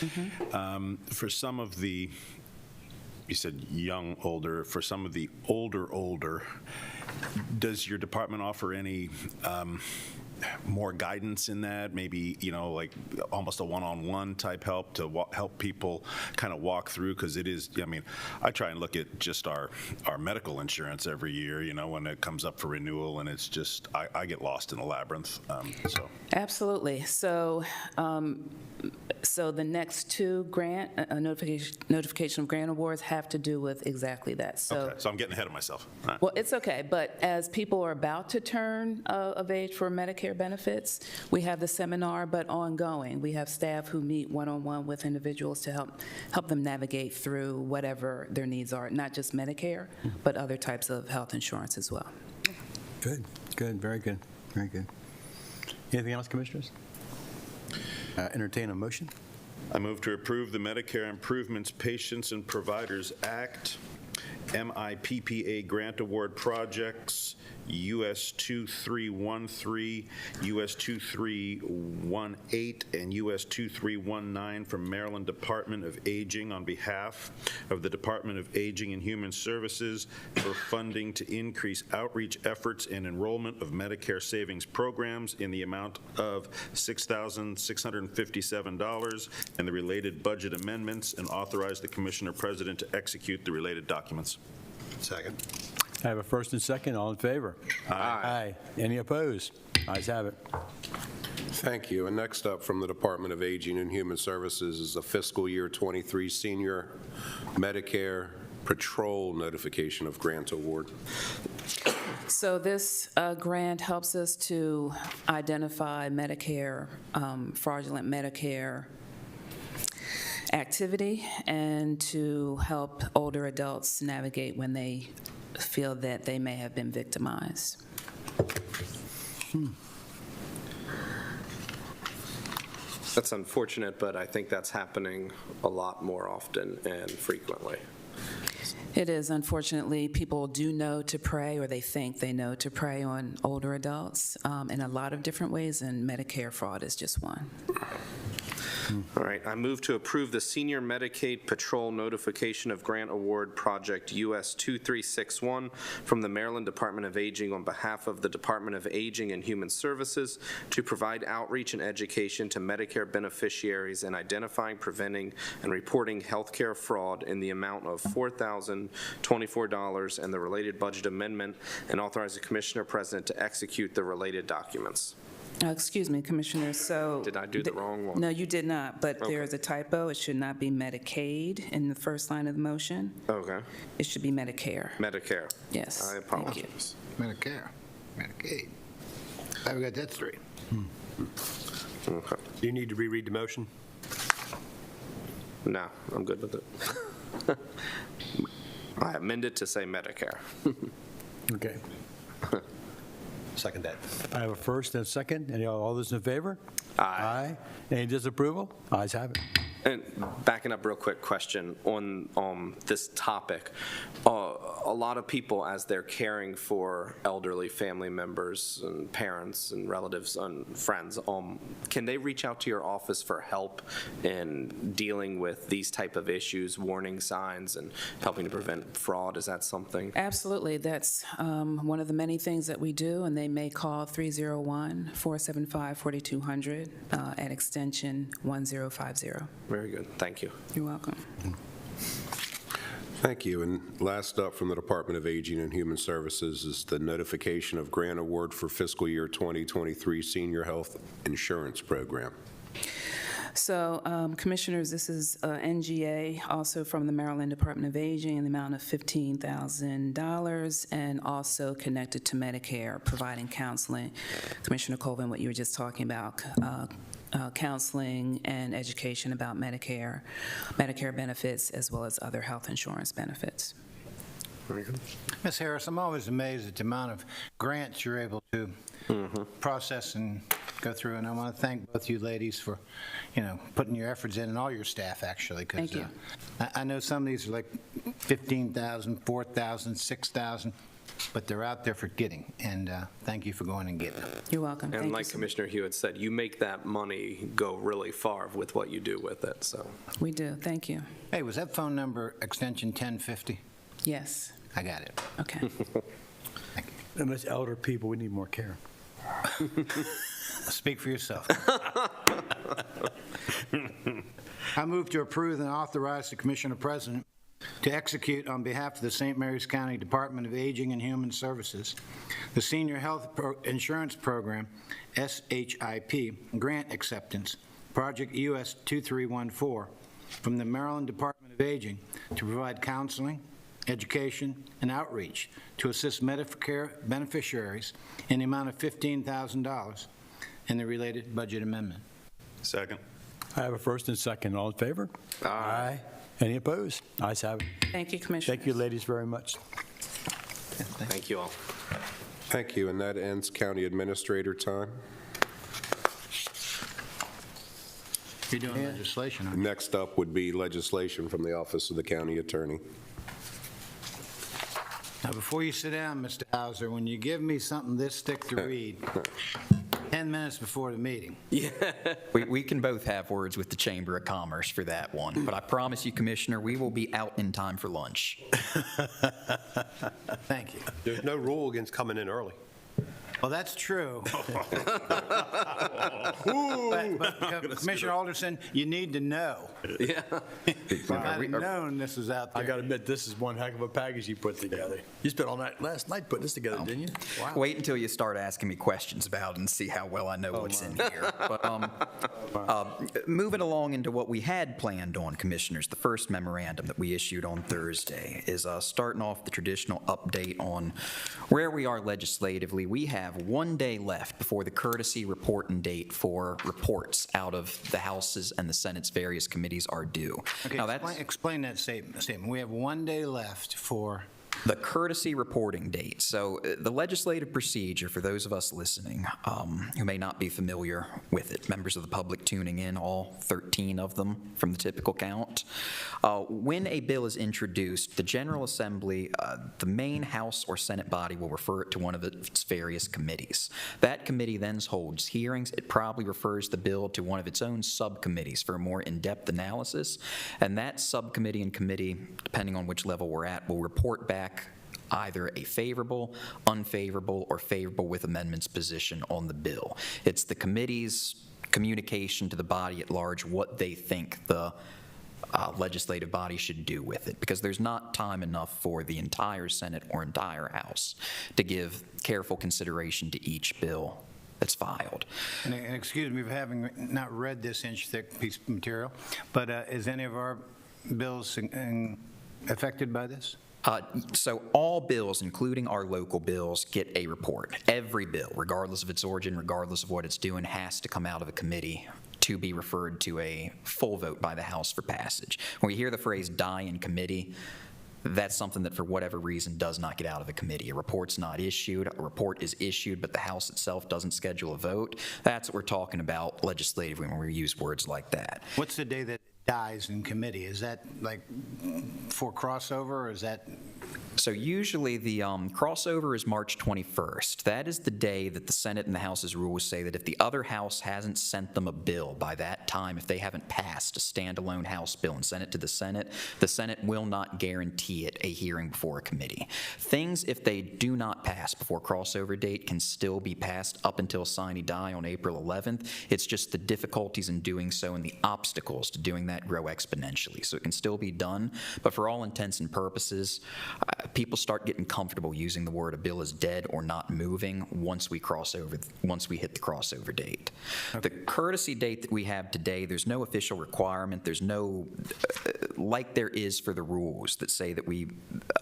For some of the, you said young, older, for some of the older, does your department offer any more guidance in that? Maybe, like almost a one-on-one type help to help people kind of walk through? Because it is, I try and look at just our medical insurance every year, when it comes up for renewal, and it's just, I get lost in the labyrinth. So. Absolutely. So the next two notification of grant awards have to do with exactly that. Okay, so I'm getting ahead of myself. All right. Well, it's okay, but as people are about to turn of age for Medicare benefits, we have the seminar, but ongoing. We have staff who meet one-on-one with individuals to help them navigate through whatever their needs are, not just Medicare, but other types of health insurance as well. Good, very good, very good. Anything else, Commissioners? Entertain a motion? I move to approve the Medicare Improvements Patients and Providers Act, MIPPA Grant Award Projects, US 2313, US 2318, and US 2319 from Maryland Department of Aging on behalf of the Department of Aging and Human Services for funding to increase outreach efforts and enrollment of Medicare savings programs in the amount of $6,657 and the related budget amendments, and authorize the Commissioner President to execute the related documents. Second. I have a first and second. All in favor? Aye. Any opposed? Ayes have it. Thank you. And next up from the Department of Aging and Human Services is the fiscal year 23 Senior Medicare Patrol Notification of Grant Award. So this grant helps us to identify Medicare, fraudulent Medicare activity, and to help older adults navigate when they feel that they may have been victimized. That's unfortunate, but I think that's happening a lot more often and frequently. It is. Unfortunately, people do know to prey, or they think they know to prey on older adults in a lot of different ways, and Medicare fraud is just one. All right, I move to approve the Senior Medicaid Patrol Notification of Grant Award Project US 2361 from the Maryland Department of Aging on behalf of the Department of Aging and Human Services to provide outreach and education to Medicare beneficiaries in identifying, preventing, and reporting healthcare fraud in the amount of $4,024 and the related budget amendment, and authorize the Commissioner President to execute the related documents. Excuse me, Commissioner, so... Did I do the wrong one? No, you did not, but Okay. there's a typo. It should not be Medicaid in the first line of the motion. Okay. It should be Medicare. Medicare. Yes. I Thank you. apologize. Medicare, Medicaid. I got that straight. Okay. Do you need to reread the motion? No, I'm good with it. I amended to say Medicare. Okay. Second that. I have a first and a second. All those in favor? Aye. Any disapproval? Ayes have it. And backing up real quick, question on this topic. A lot of people, as they're caring for elderly family members and parents and relatives and friends, can they reach out to your office for help in dealing with these type of issues, warning signs, and helping to prevent fraud? Is that something? Absolutely. That's one of the many things that we do, and they may call 301-475-4200 at extension 1050. Very good. Thank you. You're welcome. Thank you. And last up from the Department of Aging and Human Services is the notification of grant award for fiscal year 2023 Senior Health Insurance Program. So, Commissioners, this is NGA, also from the Maryland Department of Aging, in the amount of $15,000, and also connected to Medicare, providing counseling. Commissioner Colvin, what you were just talking about, counseling and education about Medicare benefits, as well as other health insurance benefits. Ms. Harris, I'm always amazed at the amount of grants you're able to process and go through, and I want to thank both you ladies for, putting your efforts in, and all your staff, actually. Thank you. I know some of these are like 15,000, 4,000, 6,000, but they're out there for getting, and thank you for going and getting them. You're welcome. And Thank like you. Commissioner Hewitt said, you make that money go really far with what you do with it. So We do. Thank you. Hey, was that phone number extension 1050? Yes. I got it. Okay. And as elder people, we need more care. Speak for yourself. I move to approve and authorize the Commissioner President to execute on behalf of the St. Mary's County Department of Aging and Human Services the Senior Health Insurance Program, SHIP, grant acceptance, Project US 2314, from the Maryland Department of Aging to provide counseling, education, and outreach to assist Medicare beneficiaries in the amount of $15,000 and the related budget amendment. Second. I have a first and second. All in favor? Aye. Any opposed? Ayes have it. Thank you, Commissioner. Thank you, ladies, very much. thank you all. Thank you, and that ends county administrator time. You're doing legislation, aren't you? Next up would be legislation from the Office of the County Attorney. Now, before you sit down, Mr. Hauser, when you give me something this thick to read, 10 minutes before the meeting. We can both have words with the Chamber of Commerce for that one, but I promise you, Commissioner, we will be out in time for lunch. Thank you. There's no rule against coming in early. Well, that's true. But Commissioner Alderson, you need to know. Yeah. If I'd have known this was out there. I got to admit, this is one heck of a package you put together. You spent all night last night putting this together, didn't you? Wow. Wait until you start asking me questions about it and see how well I know what's in here. But moving along into what we had planned on, Commissioners, the first memorandum that we issued on Thursday is starting off the traditional update on where we are legislatively. We have 1 day left before the courtesy reporting date for reports out of the House's and the Senate's various committees are due. Okay, Now, explain that statement. We have 1 day left for... the courtesy reporting date. So the legislative procedure, for those of us listening who may not be familiar with it, members of the public tuning in, all 13 of them from the typical count, when a bill is introduced, the General Assembly, the main House or Senate body will refer it to one of its various committees. That committee then holds hearings. It probably refers the bill to one of its own subcommittees for a more in-depth analysis, and that subcommittee and committee, depending on which level we're at, will report back either a favorable, unfavorable, or favorable with amendments position on the bill. It's the committee's communication to the body at large what they think the legislative body should do with it, because there's not time enough for the entire Senate or entire House to give careful consideration to each bill that's filed. And excuse me for having not read this inch-thick piece of material, but is any of our bills affected by this? So all bills, including our local bills, get a report. Every bill, regardless of its origin, regardless of what it's doing, has to come out of a committee to be referred to a full vote by the House for passage. When we hear the phrase "die in committee," that's something that, for whatever reason, does not get out of a committee. A report's not issued. A report is issued, but the House itself doesn't schedule a vote. That's what we're talking about legislatively when we use words like that. What's the day that dies in committee? Is that like for crossover, or is that? So usually the crossover is March 21st. That is the day that the Senate and the House's rules say that if the other House hasn't sent them a bill by that time, if they haven't passed a standalone House bill and sent it to the Senate will not guarantee it a hearing before a committee. Things, if they do not pass before crossover date, can still be passed up until sine die on April 11th. It's just the difficulties in doing so and the obstacles to doing that grow exponentially. So it can still be done, but for all intents and purposes, people start getting comfortable using the word "a bill is dead" or "not moving" once we hit the crossover date. The courtesy date that we have today, there's no official requirement. There's no, like there is for the rules that say that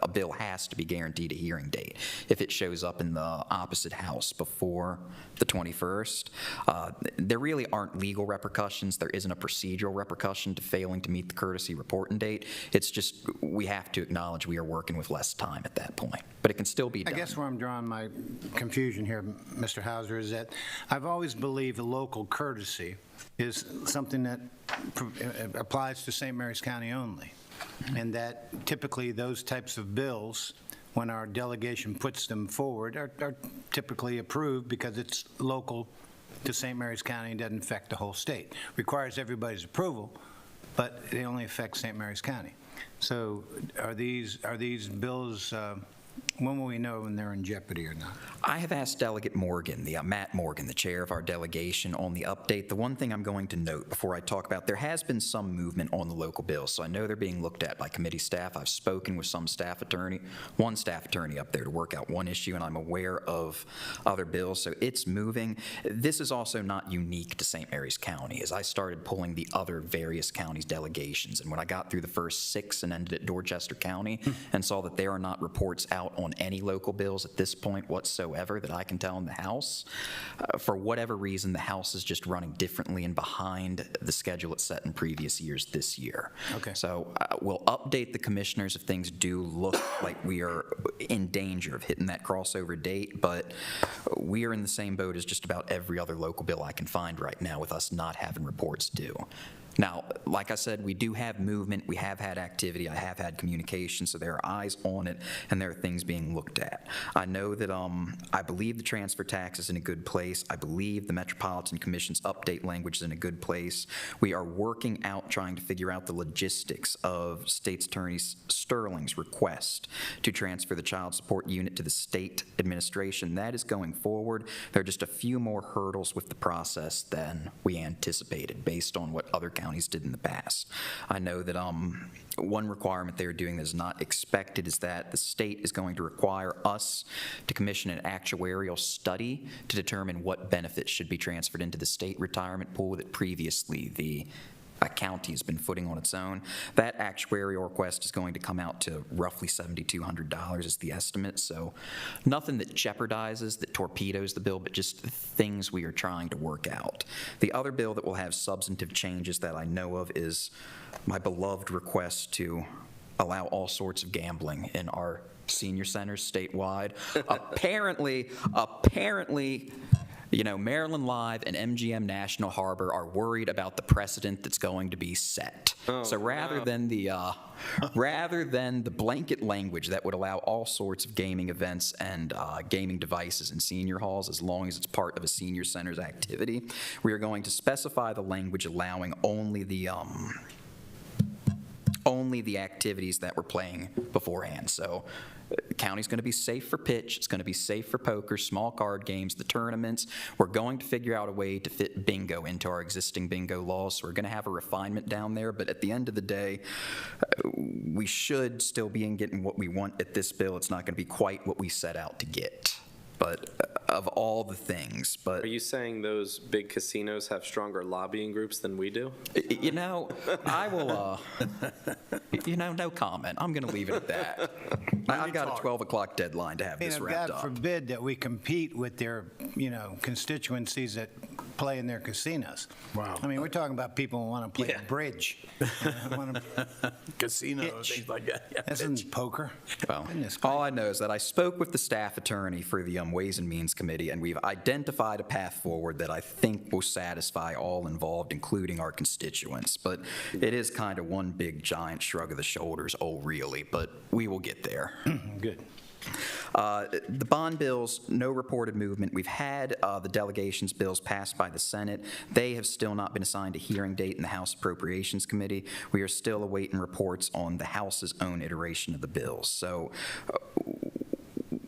a bill has to be guaranteed a hearing date if it shows up in the opposite House before the 21st. There really aren't legal repercussions. There isn't a procedural repercussion to failing to meet the courtesy reporting date. It's just we have to acknowledge we are working with less time at that point, but it can still be done. I guess where I'm drawing my confusion here, Mr. Hauser, is that I've always believed a local courtesy is something that applies to St. Mary's County only, and that typically those types of bills, when our delegation puts them forward, are typically approved because it's local to St. Mary's County and doesn't affect the whole state. Requires everybody's approval, but they only affect St. Mary's County. So are these bills, when will we know when they're in jeopardy or not? I have asked Delegate Morgan, Matt Morgan, the chair of our delegation, on the update. The one thing I'm going to note before I talk about, there has been some movement on the local bills, so I know they're being looked at by committee staff. I've spoken with one staff attorney up there to work out one issue, and I'm aware of other bills, so it's moving. This is also not unique to St. Mary's County. As I started pulling the other various counties' delegations, and when I got through the first 6 and ended at Dorchester County and saw that there are not reports out on any local bills at this point whatsoever that I can tell in the House. For whatever reason, the House is just running differently and behind the schedule it's set in previous years this year. Okay. So we'll update the commissioners if things do look like we are in danger of hitting that crossover date, but we are in the same boat as just about every other local bill I can find right now with us not having reports due. Now, like I said, we do have movement, we have had activity, I have had communication, so there are eyes on it, and there are things being looked at. I know that I believe the transfer tax is in a good place. I believe the Metropolitan Commission's update language is in a good place. We are working out, trying to figure out the logistics of State's Attorney Sterling's request to transfer the child support unit to the state administration. That is going forward. There are just a few more hurdles with the process than we anticipated based on what other counties did in the past. I know that one requirement they're doing that is not expected is that the state is going to require us to commission an actuarial study to determine what benefits should be transferred into the state retirement pool that previously the county has been footing on its own. That actuarial request is going to come out to roughly $7,200 is the estimate, so nothing that jeopardizes, that torpedoes the bill, but just things we are trying to work out. The other bill that will have substantive changes that I know of is my beloved request to allow all sorts of gambling in our senior centers statewide. Apparently, Maryland Live and MGM National Harbor are worried about the precedent that's going to be set. So rather than the blanket language that would allow all sorts of gaming events and gaming devices in senior halls as long as it's part of a senior center's activity, we are going to specify the language allowing only the activities that we're playing beforehand. So the county's going to be safe for pitch. It's going to be safe for poker, small card games, the tournaments. We're going to figure out a way to fit bingo into our existing bingo laws. So we're going to have a refinement down there. But at the end of the day, we should still be getting what we want at this bill. It's not going to be quite what we set out to get. but of all the things, but. Are you saying those big casinos have stronger lobbying groups than we do? You know, I will, no comment. I'm going to leave it at that. I've got a 12 o'clock deadline to have this wrapped God up. forbid that we compete with their, constituencies that play in their casinos. Wow. I mean, we're talking about people who want to play bridge. Casino, things like that. Yeah, That's in poker. Well, Goodness all I know is that I spoke with the staff attorney for the Ways and Means Committee, and we've identified a path forward that I think will satisfy all involved, including our constituents. But it is kind of one big giant shrug of the shoulders, oh, really? But we will get there. Good. The bond bills, no reported movement. We've had the delegations bills passed by the Senate. They have still not been assigned a hearing date in the House Appropriations Committee. We are still awaiting reports on the House's own iteration of the bills. So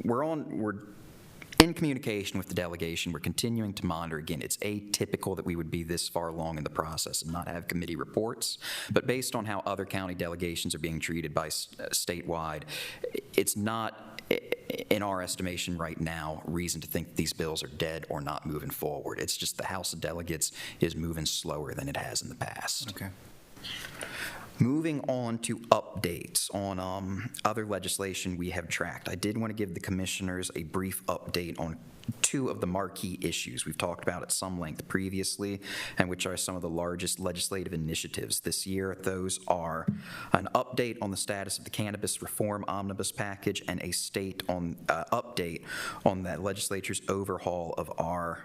we're in communication with the delegation. We're continuing to monitor. Again, it's atypical that we would be this far along in the process and not have committee reports. But based on how other county delegations are being treated by statewide, it's not, in our estimation right now, reason to think these bills are dead or not moving forward. It's just the House of Delegates is moving slower than it has in the past. Okay. Moving on to updates on other legislation we have tracked. I did want to give the commissioners a brief update on two of the marquee issues we've talked about at some length previously, and which are some of the largest legislative initiatives this year. Those are an update on the status of the cannabis reform omnibus package and a update on the legislature's overhaul of our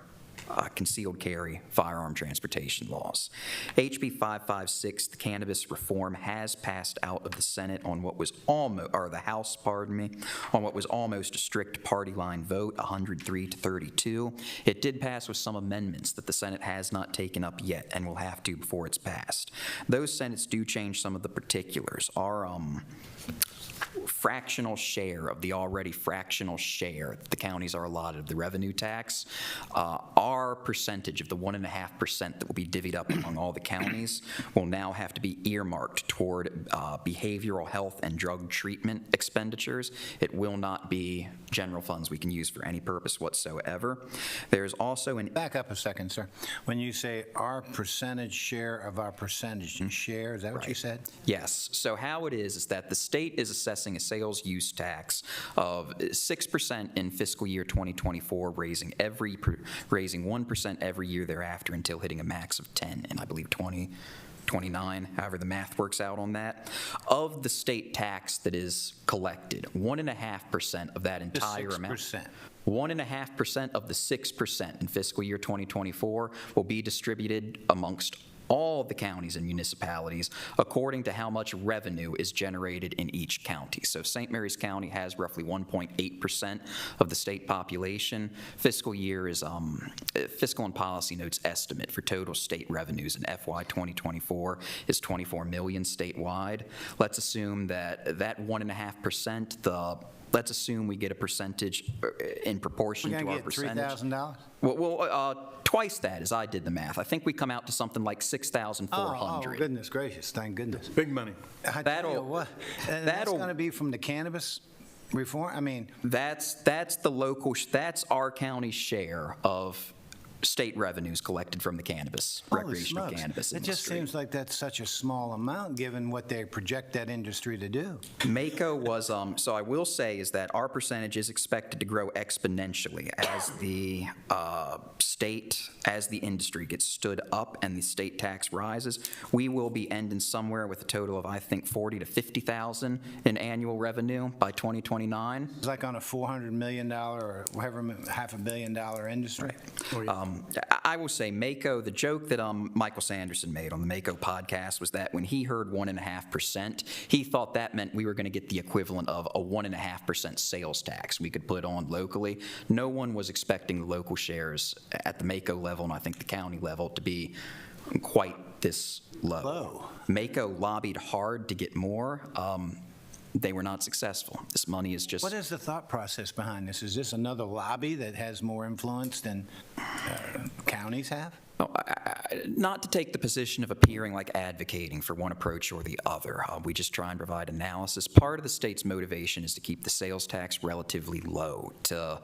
concealed carry firearm transportation laws. HB 556, the cannabis reform, has passed out of the Senate on what was almost, or the House, pardon me, on what was almost a strict party line vote, 103 to 32. It did pass with some amendments that the Senate has not taken up yet and will have to before it's passed. Those Senates do change some of the particulars. Our fractional share of the already fractional share that the counties are allotted of the revenue tax, our percentage of the 1.5% that will be divvied up among all the counties will now have to be earmarked toward behavioral health and drug treatment expenditures. It will not be general funds we can use for any purpose whatsoever. There's also an... Back up a second, sir. When you say our percentage share of our percentage share, is that what you said? Yes. So how it is that the state is assessing a sales use tax of 6% in fiscal year 2024, raising 1% every year thereafter until hitting a max of 10, and I believe 2029, however the math works out on that. Of the state tax that is collected, 1.5% of that entire amount. 1.5% of the 6% in fiscal year 2024 will be distributed amongst all the counties and municipalities according to how much revenue is generated in each county. So St. Mary's County has roughly 1.8% of the state population. Fiscal year is Fiscal and Policy Notes estimate for total state revenues in FY 2024 is $24 million statewide. Let's assume that 1.5%, let's assume we get a percentage in proportion to our percentage. $3,000? Well, twice that, as I did the math. I think we come out to something like 6,400. Oh, goodness gracious, thank goodness. Big money. That's going to be from the cannabis reform? I mean... That's our county's share of state revenues collected from the cannabis, recreational cannabis industry. It just seems like that's such a small amount given what they project that industry to do. MACO was, so I will say is that our percentage is expected to grow exponentially as the as the industry gets stood up and the state tax rises. We will be ending somewhere with a total of, I think, 40 to 50,000 in annual revenue by 2029. It's like on a $400 million or whatever, $500 million industry. Right. I will say MACO, the joke that Michael Sanderson made on the MACO podcast was that when he heard 1.5%, he thought that meant we were going to get the equivalent of a 1.5% sales tax we could put on locally. No one was expecting the local shares at the MACO level, and I think the county level, to be quite this low. MACO lobbied hard to get more. They were not successful. This money is just... What is the thought process behind this? Is this another lobby that has more influence than counties have? Not to take the position of appearing like advocating for one approach or the other. We just try and provide analysis. Part of the state's motivation is to keep the sales tax relatively low, to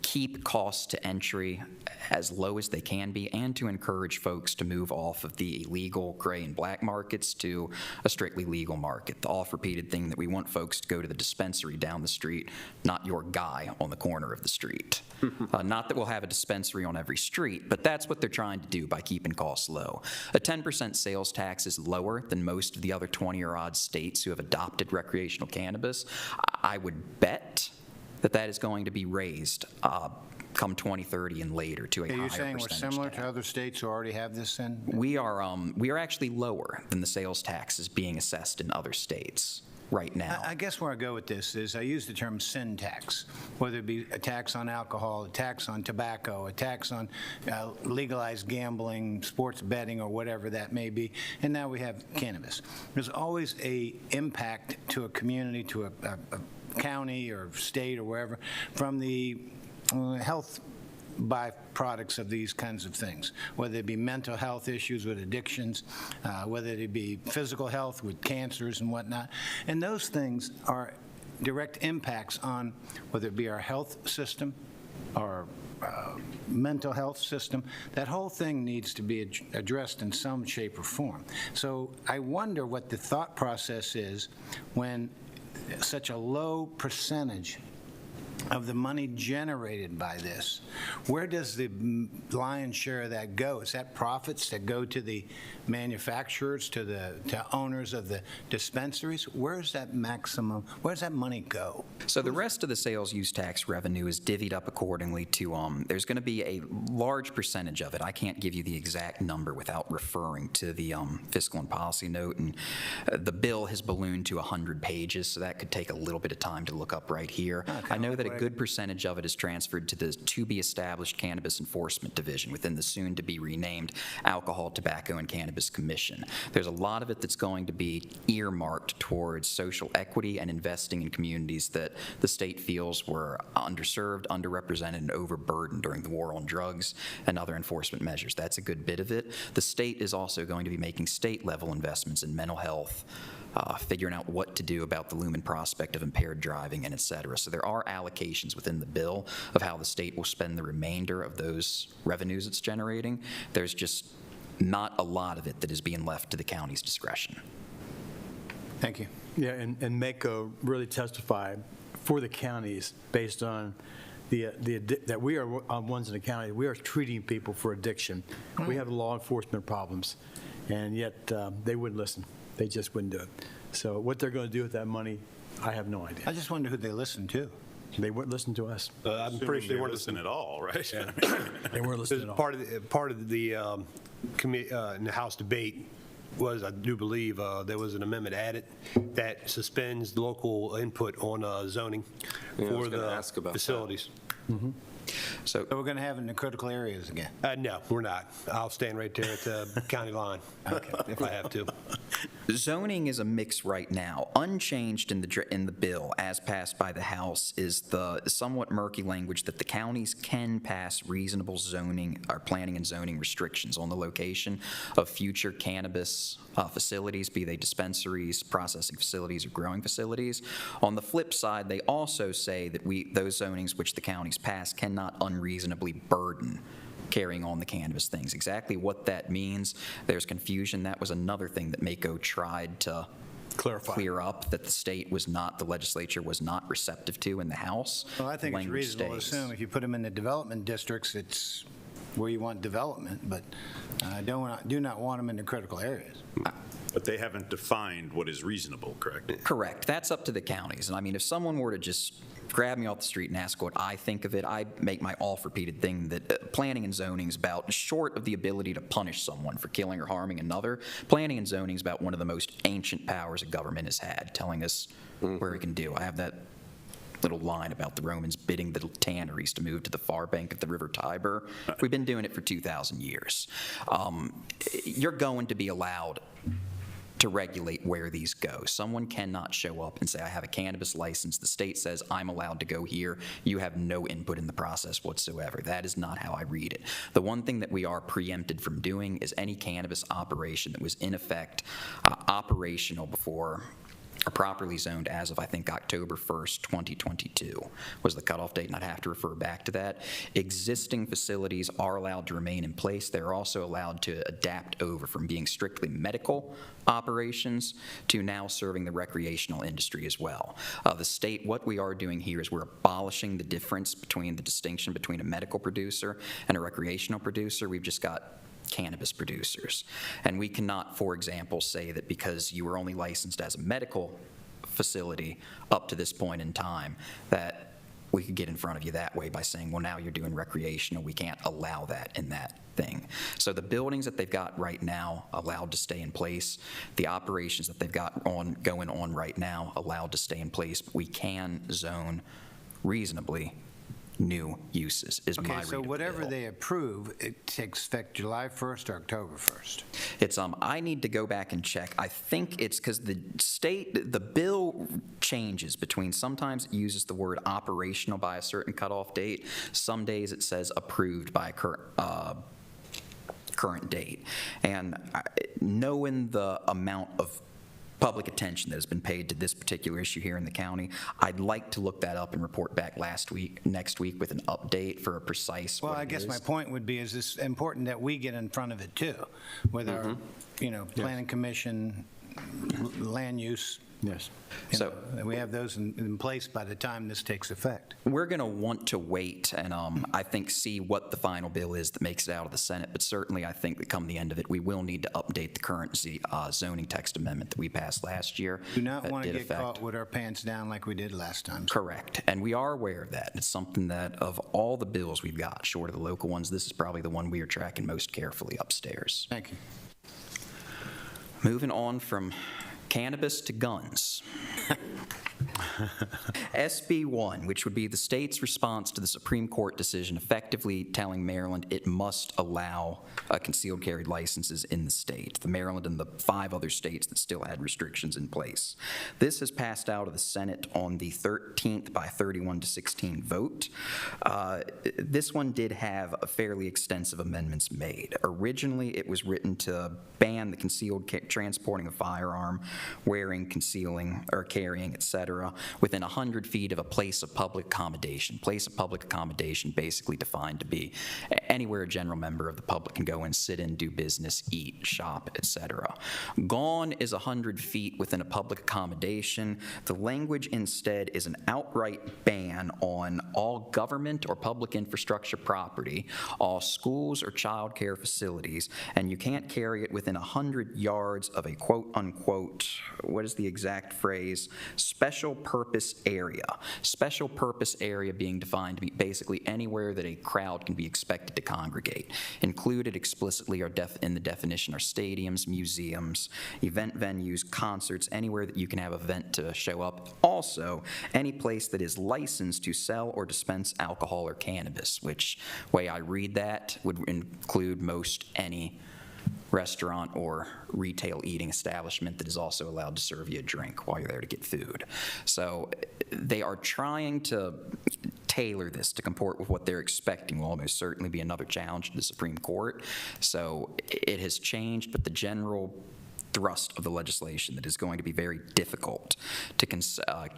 keep costs to entry as low as they can be, and to encourage folks to move off of the illegal gray and black markets to a strictly legal market. The oft-repeated thing that we want folks to go to the dispensary down the street, not your guy on the corner of the street. Not that we'll have a dispensary on every street, but that's what they're trying to do by keeping costs low. A 10% sales tax is lower than most of the other 20 or odd states who have adopted recreational cannabis. I would bet that that is going to be raised come 2030 and later to a higher percentage. You're saying we're similar to other states who already have this then? We are actually lower than the sales taxes being assessed in other states right now. I guess where I go with this is I use the term sin tax, whether it be a tax on alcohol, a tax on tobacco, a tax on legalized gambling, sports betting, or whatever that may be, and now we have cannabis. There's always a impact to a community, to a county or state or wherever, from the health byproducts of these kinds of things, whether it be mental health issues with addictions, whether it be physical health with cancers and whatnot. And those things are direct impacts on whether it be our health system, our mental health system. That whole thing needs to be addressed in some shape or form. So I wonder what the thought process is when such a low percentage of the money generated by this, where does the lion's share of that go? Is that profits that go to the manufacturers, to owners of the dispensaries? Where's that maximum, where's that money go? So the rest of the sales use tax revenue is divvied up accordingly to, there's going to be a large percentage of it. I can't give you the exact number without referring to the fiscal and policy note, and the bill has ballooned to 100 pages, so that could take a little bit of time to look up right here. I know that a good percentage of it is transferred to the to-be-established Cannabis Enforcement Division within the soon-to-be renamed Alcohol, Tobacco, and Cannabis Commission. There's a lot of it that's going to be earmarked towards social equity and investing in communities that the state feels were underserved, underrepresented, and overburdened during the war on drugs and other enforcement measures. That's a good bit of it. The state is also going to be making state-level investments in mental health, figuring out what to do about the looming prospect of impaired driving, and et cetera. So there are allocations within the bill of how the state will spend the remainder of those revenues it's generating. There's just not a lot of it that is being left to the county's discretion. Thank you. Yeah, and Mako really testified for the counties based on that we are ones in the county. We are treating people for addiction. We have law enforcement problems, and yet they wouldn't listen. They just wouldn't do it. So what they're going to do with that money, I have no idea. I just wonder who they listen to. They wouldn't listen to us. I'm pretty sure they weren't listening at all, right? They weren't listening at all. Part of the in the House debate was, I do believe, there was an amendment added that suspends local input on zoning for the facilities. So we're going to have it in the critical areas again? No, we're not. I'll stand right there at the county line if I have to. Zoning is a mix right now. Unchanged in the bill, as passed by the House, is the somewhat murky language that the counties can pass reasonable zoning or planning and zoning restrictions on the location of future cannabis facilities, be they dispensaries, processing facilities, or growing facilities. On the flip side, they also say that those zonings which the counties pass cannot unreasonably burden carrying on the cannabis things. Exactly what that means, there's confusion. That was another thing that Mako tried to clear up, that the legislature was not receptive to in the House. Well, I think it's reasonable to assume if you put them in the development districts, it's where you want development, but do not want them in the critical areas. But they haven't defined what is reasonable, correct? Correct. That's up to the counties. And I mean, if someone were to just grab me off the street and ask what I think of it, I make my oft-repeated thing that planning and zoning is about, short of the ability to punish someone for killing or harming another, planning and zoning is about one of the most ancient powers a government has had, telling us where we can do. I have that little line about the Romans bidding the tanneries to move to the far bank of the river Tiber. We've been doing it for 2,000 years. You're going to be allowed to regulate where these go. Someone cannot show up and say, I have a cannabis license. The state says I'm allowed to go here. You have no input in the process whatsoever. That is not how I read it. The one thing that we are preempted from doing is any cannabis operation that was in effect operational before or properly zoned as of, I think, October 1st, 2022 was the cutoff date, and I'd have to refer back to that. Existing facilities are allowed to remain in place. They're also allowed to adapt over from being strictly medical operations to now serving the recreational industry as well. The state, what we are doing here is we're abolishing the difference between the distinction between a medical producer and a recreational producer. We've just got cannabis producers. And we cannot, for example, say that because you were only licensed as a medical facility up to this point in time, that we could get in front of you that way by saying, well, now you're doing recreational. We can't allow that in that thing. So the buildings that they've got right now allowed to stay in place. The operations that they've got going on right now allowed to stay in place. But we can zone reasonably new uses, is my read Okay, of so the whatever bill. they approve, it takes effect July 1st or October 1st? It's, I need to go back and check. I think it's because the bill changes between, sometimes it uses the word operational by a certain cutoff date. Some days it says approved by a current date. And knowing the amount of public attention that has been paid to this particular issue here in the county, I'd like to look that up and report back next week with an update for a precise Well, what I it guess is. my point would be, is this important that we get in front of it too? Whether, our, planning commission, land use. Yes. So we have those in place by the time this takes effect. we're going to want to wait and I think see what the final bill is that makes it out of the Senate, but certainly I think that come the end of it, we will need to update the current zoning text amendment that we passed last year. Do not that want to did get affect. caught with our pants down like we did last time. Correct, and we are aware of that. It's something that of all the bills we've got, short of the local ones, this is probably the one we are tracking most carefully upstairs. Thank you. Moving on from cannabis to guns. SB 1, which would be the state's response to the Supreme Court decision effectively telling Maryland it must allow concealed carry licenses in the state, the Maryland and the 5 other states that still had restrictions in place. This has passed out of the Senate on the 13th by 31-16 vote. This one did have a fairly extensive amendments made. Originally, it was written to ban the concealed transporting a firearm, wearing, concealing, or carrying, etc., within 100 feet of a place of public accommodation. Place of public accommodation basically defined to be anywhere a general member of the public can go and sit in, do business, eat, shop, etc. Gone is 100 feet within a public accommodation. The language instead is an outright ban on all government or public infrastructure property, all schools or child care facilities, and you can't carry it within 100 yards of a quote-unquote, what is the exact phrase, special purpose area. Special purpose area being defined to be basically anywhere that a crowd can be expected to congregate. Included explicitly are in the definition are stadiums, museums, event venues, concerts, anywhere that you can have an event to show up. Also, any place that is licensed to sell or dispense alcohol or cannabis, which way I read that would include most any restaurant or retail eating establishment that is also allowed to serve you a drink while you're there to get food. So they are trying to tailor this to comport with what they're expecting will almost certainly be another challenge to the Supreme Court. So it has changed, but the general thrust of the legislation that is going to be very difficult to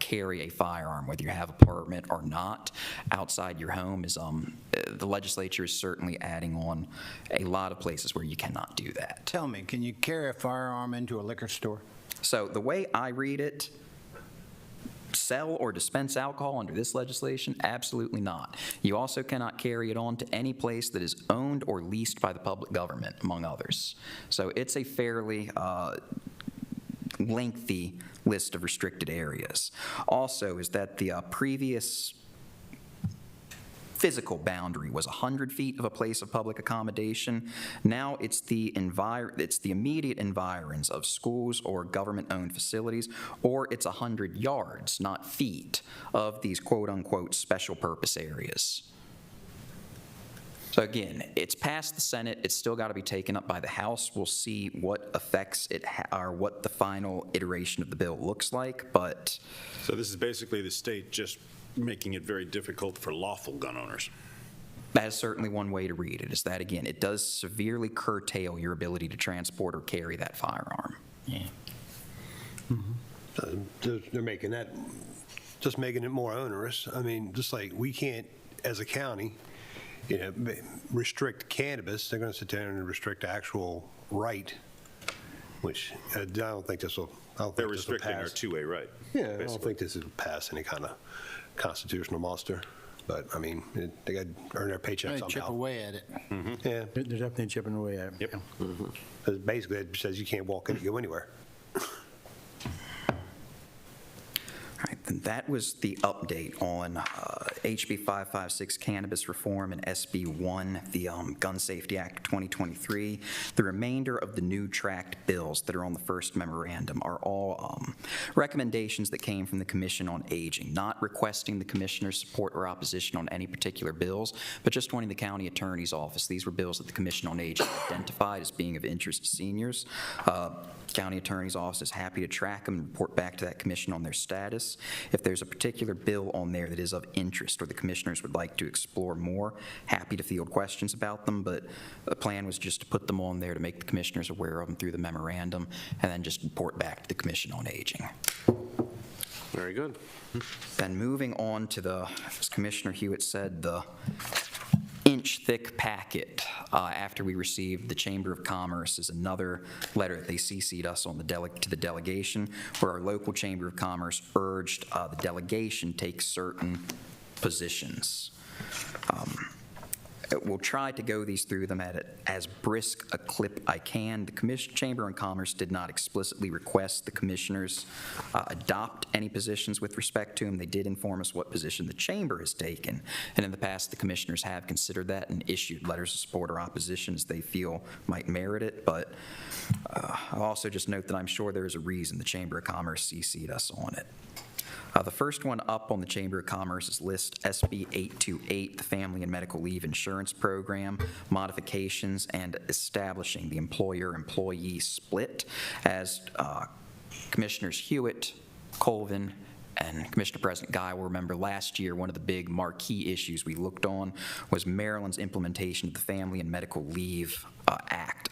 carry a firearm, whether you have a permit or not, outside your home is the legislature is certainly adding on a lot of places where you cannot do that. Tell me, can you carry a firearm into a liquor store? So the way I read it, sell or dispense alcohol under this legislation? Absolutely not. You also cannot carry it on to any place that is owned or leased by the public government, among others. So it's a fairly lengthy list of restricted areas. Also is that the previous physical boundary was 100 feet of a place of public accommodation. Now it's the immediate environs of schools or government-owned facilities, or it's 100 yards, not feet, of these quote-unquote special purpose areas. So again, it's passed the Senate, it's still got to be taken up by the House. We'll see what effects it or what the final iteration of the bill looks like, but. So this is basically the state just making it very difficult for lawful gun owners. That is certainly one way to read it, is that, again, it does severely curtail your ability to transport or carry that firearm. Yeah. They're making that, just making it more onerous. I mean, just like we can't, as a county, restrict cannabis, they're going to sit down and restrict the actual right, which I don't think this will. They're restricting our two-way right. Yeah, I don't think this will pass any kind of constitutional muster. But I mean, they got to earn their paycheck They somehow. chip away at it. Yeah, They're definitely chipping away at it. Yep. Basically, it says you can't walk in and go anywhere. All right, then that was the update on HB 556 cannabis reform and SB 1, the Gun Safety Act of 2023. The remainder of the new tracked bills that are on the first memorandum are all recommendations that came from the Commission on Aging, not requesting the Commissioner's support or opposition on any particular bills, but just wanting the County Attorney's Office. These were bills that the Commission on Aging identified as being of interest to seniors. County Attorney's Office is happy to track them and report back to that commission on their status. If there's a particular bill on there that is of interest or the commissioners would like to explore more, happy to field questions about them, but the plan was just to put them on there to make the commissioners aware of them through the memorandum and then just report back to the Commission on Aging. Very good. Then moving on to the, as Commissioner Hewitt said, the inch-thick packet after we received the Chamber of Commerce is another letter that they CC'd us on to the delegation, where our local Chamber of Commerce urged the delegation take certain positions. We'll try to go through them at as brisk a clip I can. The Chamber of Commerce did not explicitly request the commissioners adopt any positions with respect to them. They did inform us what position the Chamber has taken, and in the past the commissioners have considered that and issued letters of support or opposition as they feel might merit it, but I'll also just note that I'm sure there's a reason the Chamber of Commerce CC'd us on it. The first one up on the Chamber of Commerce's list, SB 828, the Family and Medical Leave Insurance Program, modifications and establishing the employer-employee split. As Commissioners Hewitt, Colvin, and Commissioner President Guy will remember last year, one of the big marquee issues we looked on was Maryland's implementation of the Family and Medical Leave Act,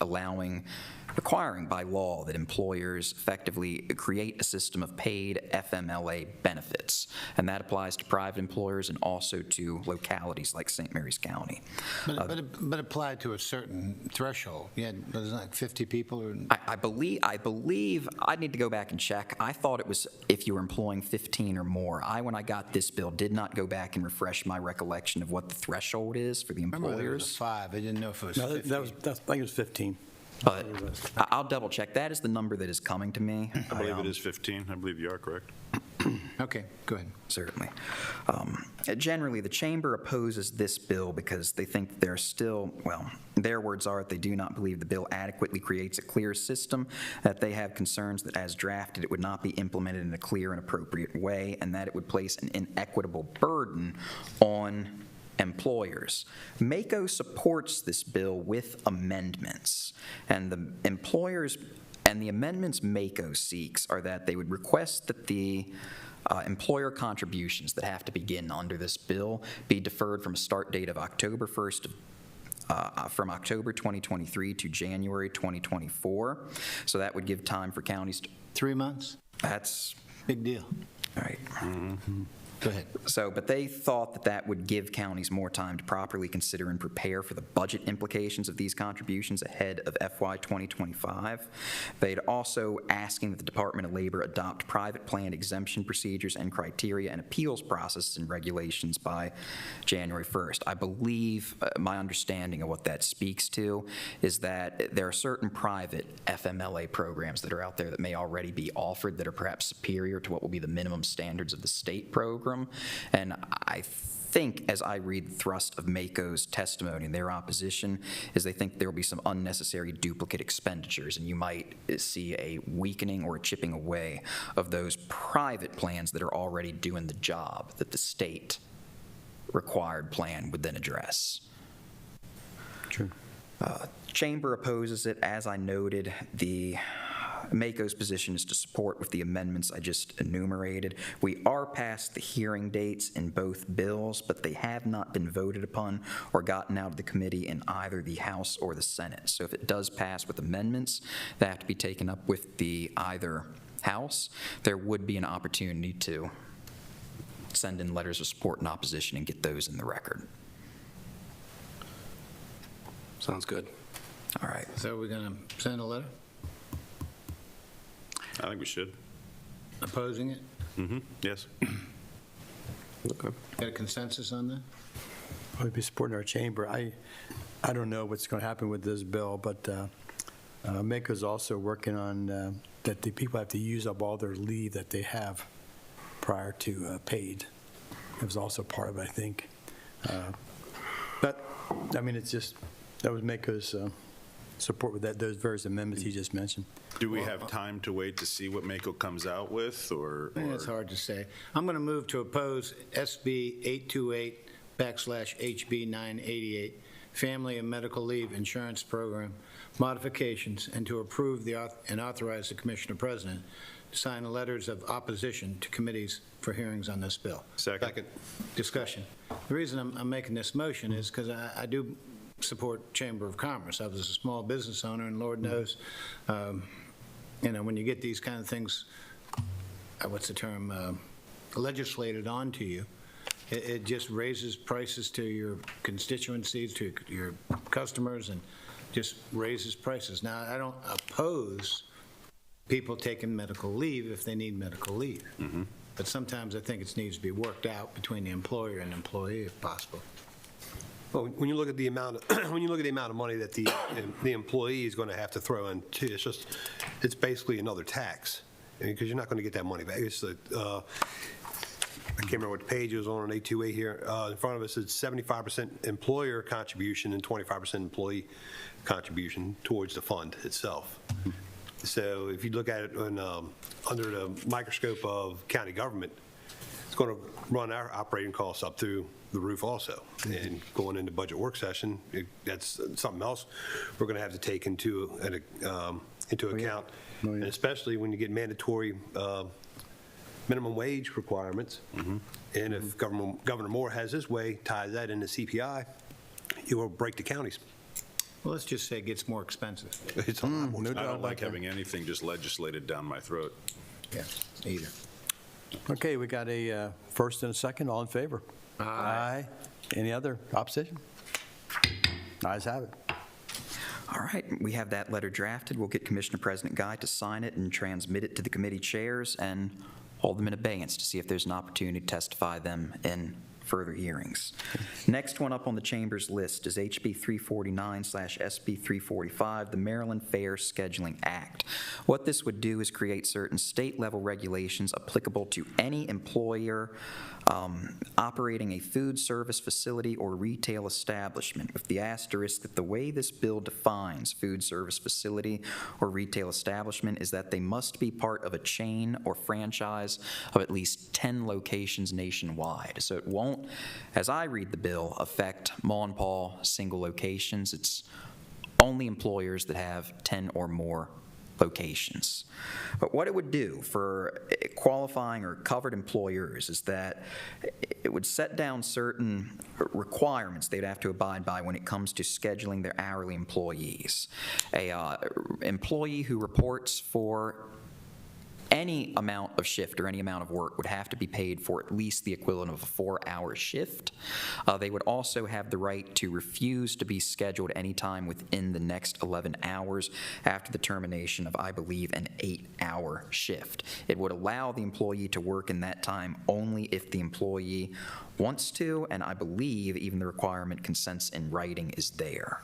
requiring by law that employers effectively create a system of paid FMLA benefits. And that applies to private employers and also to localities like St. Mary's County. But applied to a certain threshold. Yeah, wasn't it like 50 people? Or... I believe, I'd need to go back and check. I thought it was if you were employing 15 or more. When I got this bill, did not go back and refresh my recollection of what the threshold is for the employers. Remember there was 5. I didn't know if it was 50. I think it was 15. But I'll double check. That is the number that is coming to me. I believe it is 15. I believe you are correct. Okay, go ahead. Certainly. Generally, the Chamber opposes this bill because they think there's still, well, their words are that they do not believe the bill adequately creates a clear system, that they have concerns that as drafted it would not be implemented in a clear and appropriate way, and that it would place an inequitable burden on employers. MACO supports this bill with amendments, and the employers and the amendments MACO seeks are that they would request that the employer contributions that have to begin under this bill be deferred from a start date of October 1st from October 2023 to January 2024. So that would give time for counties to 3 months? That's big deal. All right. Mm-hmm. Go ahead. So, but they thought that that would give counties more time to properly consider and prepare for the budget implications of these contributions ahead of FY 2025. They'd also asking that the Department of Labor adopt private plan exemption procedures and criteria and appeals processes and regulations by January 1st. I believe my understanding of what that speaks to is that there are certain private FMLA programs that are out there that may already be offered that are perhaps superior to what will be the minimum standards of the state program. And I think, as I read the thrust of MACO's testimony and their opposition, is they think there will be some unnecessary duplicate expenditures, and you might see a weakening or a chipping away of those private plans that are already doing the job that the state required plan would then address. True. Chamber opposes it. As I noted, the MACO's position is to support with the amendments I just enumerated. We are past the hearing dates in both bills, but they have not been voted upon or gotten out of the committee in either the House or the Senate. So if it does pass with amendments that have to be taken up with the either House, there would be an opportunity to send in letters of support and opposition and get those in the record. Sounds good. All right. So we're going to send a letter I think we should. opposing it? Yes. Okay. Got a consensus on that? We'd be supporting our chamber. I don't know what's going to happen with this bill, but MACO's also working on that the people have to use up all their leave that they have prior to paid. It was also part of it, I think. But, I mean, it's just, that was MACO's support with those various amendments he just mentioned. Do we have time to wait to see what MACO comes out with, or? It's hard to say. I'm going to move to oppose SB 828/HB 988, Family and Medical Leave Insurance Program modifications, and to approve and authorize the Commissioner President to sign letters of opposition to committees for hearings on this bill. Second. Discussion. The reason I'm making this motion is because I do support Chamber of Commerce. I was a small business owner, and Lord knows, when you get these kind of things, what's the term, legislated onto you, it just raises prices to your constituencies, to your customers, and just raises prices. Now, I don't oppose people taking medical leave if they need medical leave. But sometimes I think it needs to be worked out between the employer and employee if possible. Well, when you look at the amount of, money that the employee is going to have to throw in, too, it's basically another tax, because you're not going to get that money back. It's I can't remember what page it was on 828 here. In front of us, it's 75% employer contribution and 25% employee contribution towards the fund itself. So if you look at it under the microscope of county government, it's going to run our operating costs up through the roof also. And going into budget work session, that's something else we're going to have to take into account, and especially when you get mandatory minimum wage requirements. And if Governor Moore has his way, ties that into CPI, it will break the counties. Well, let's just say it gets more expensive. It's a lot more I don't like having anything just legislated down my throat. Yeah, either. Okay, we got a first and a second. All in favor? Aye. Any other opposition? Ayes have it. All right, we have that letter drafted. We'll get Commissioner President Guy to sign it and transmit it to the committee chairs and hold them in abeyance to see if there's an opportunity to testify them in further hearings. Next one up on the Chamber's list is HB 349/SB 345, the Maryland Fair Scheduling Act. What this would do is create certain state-level regulations applicable to any employer operating a food service facility or retail establishment, with the asterisk that the way this bill defines food service facility or retail establishment is that they must be part of a chain or franchise of at least 10 locations nationwide. So it won't, as I read the bill, affect ma and pa single locations. It's only employers that have 10 or more locations. But what it would do for qualifying or covered employers is that it would set down certain requirements they'd have to abide by when it comes to scheduling their hourly employees. A employee who reports for any amount of shift or any amount of work would have to be paid for at least the equivalent of a 4-hour shift. They would also have the right to refuse to be scheduled anytime within the next 11 hours after the termination of, I believe, an 8-hour shift. It would allow the employee to work in that time only if the employee wants to, and I believe even the requirement consents in writing is there.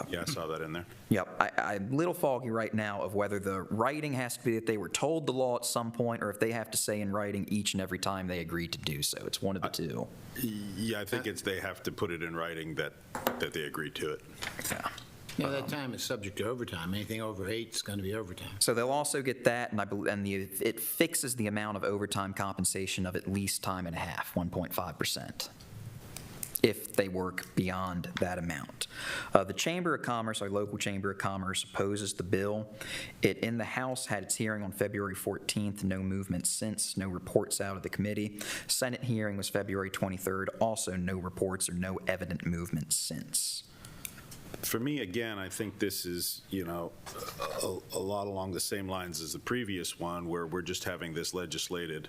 Yeah, I saw that in there. Yep. I'm a little foggy right now of whether the writing has to be that they were told the law at some point or if they have to say in writing each and every time they agree to do so. It's one of the two. Yeah, I think they have to put it in writing that they agreed to it. Yeah. Yeah, that time is subject to overtime. Anything over 8 is going to be overtime. So they'll also get that, and it fixes the amount of overtime compensation of at least time and a half, 1.5%. if they work beyond that amount. The Chamber of Commerce, our local Chamber of Commerce, opposes the bill. It, in the House, had its hearing on February 14th, no movement since, no reports out of the committee. Senate hearing was February 23rd, also no reports or no evident movement since. For me, again, I think this is, you know, a lot along the same lines as the previous one, where we're just having this legislated.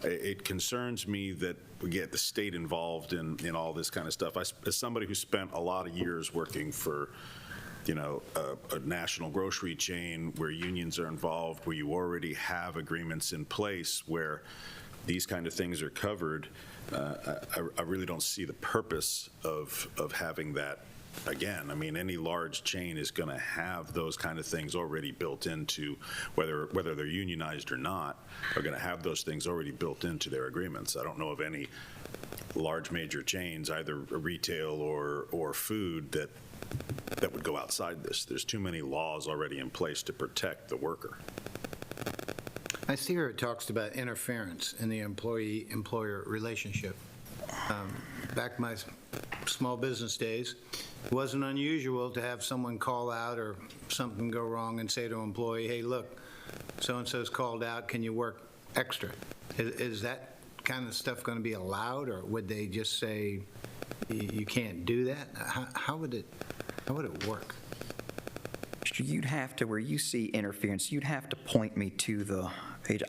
It concerns me that we get the state involved in all this kind of stuff. As somebody who spent a lot of years working for, you know, a national grocery chain where unions are involved, where you already have agreements in place where these kind of things are covered, I really don't see the purpose of having that. Again, I mean, any large chain is going to have those kind of things already built into, whether they're unionized or not, are going to have those things already built into their agreements. I don't know of any large major chains, either retail or food, that would go outside this. There's too many laws already in place to protect the worker. I see here it talks about interference in the employee-employer relationship. Back in my small business days, it wasn't unusual to have someone call out or something go wrong and say to an employee, hey, look, so-and-so's called out, can you work extra? Is that kind of stuff going to be allowed, or would they just say you can't do that? How would it work? You'd have to, where you see interference, you'd have to point me to the page.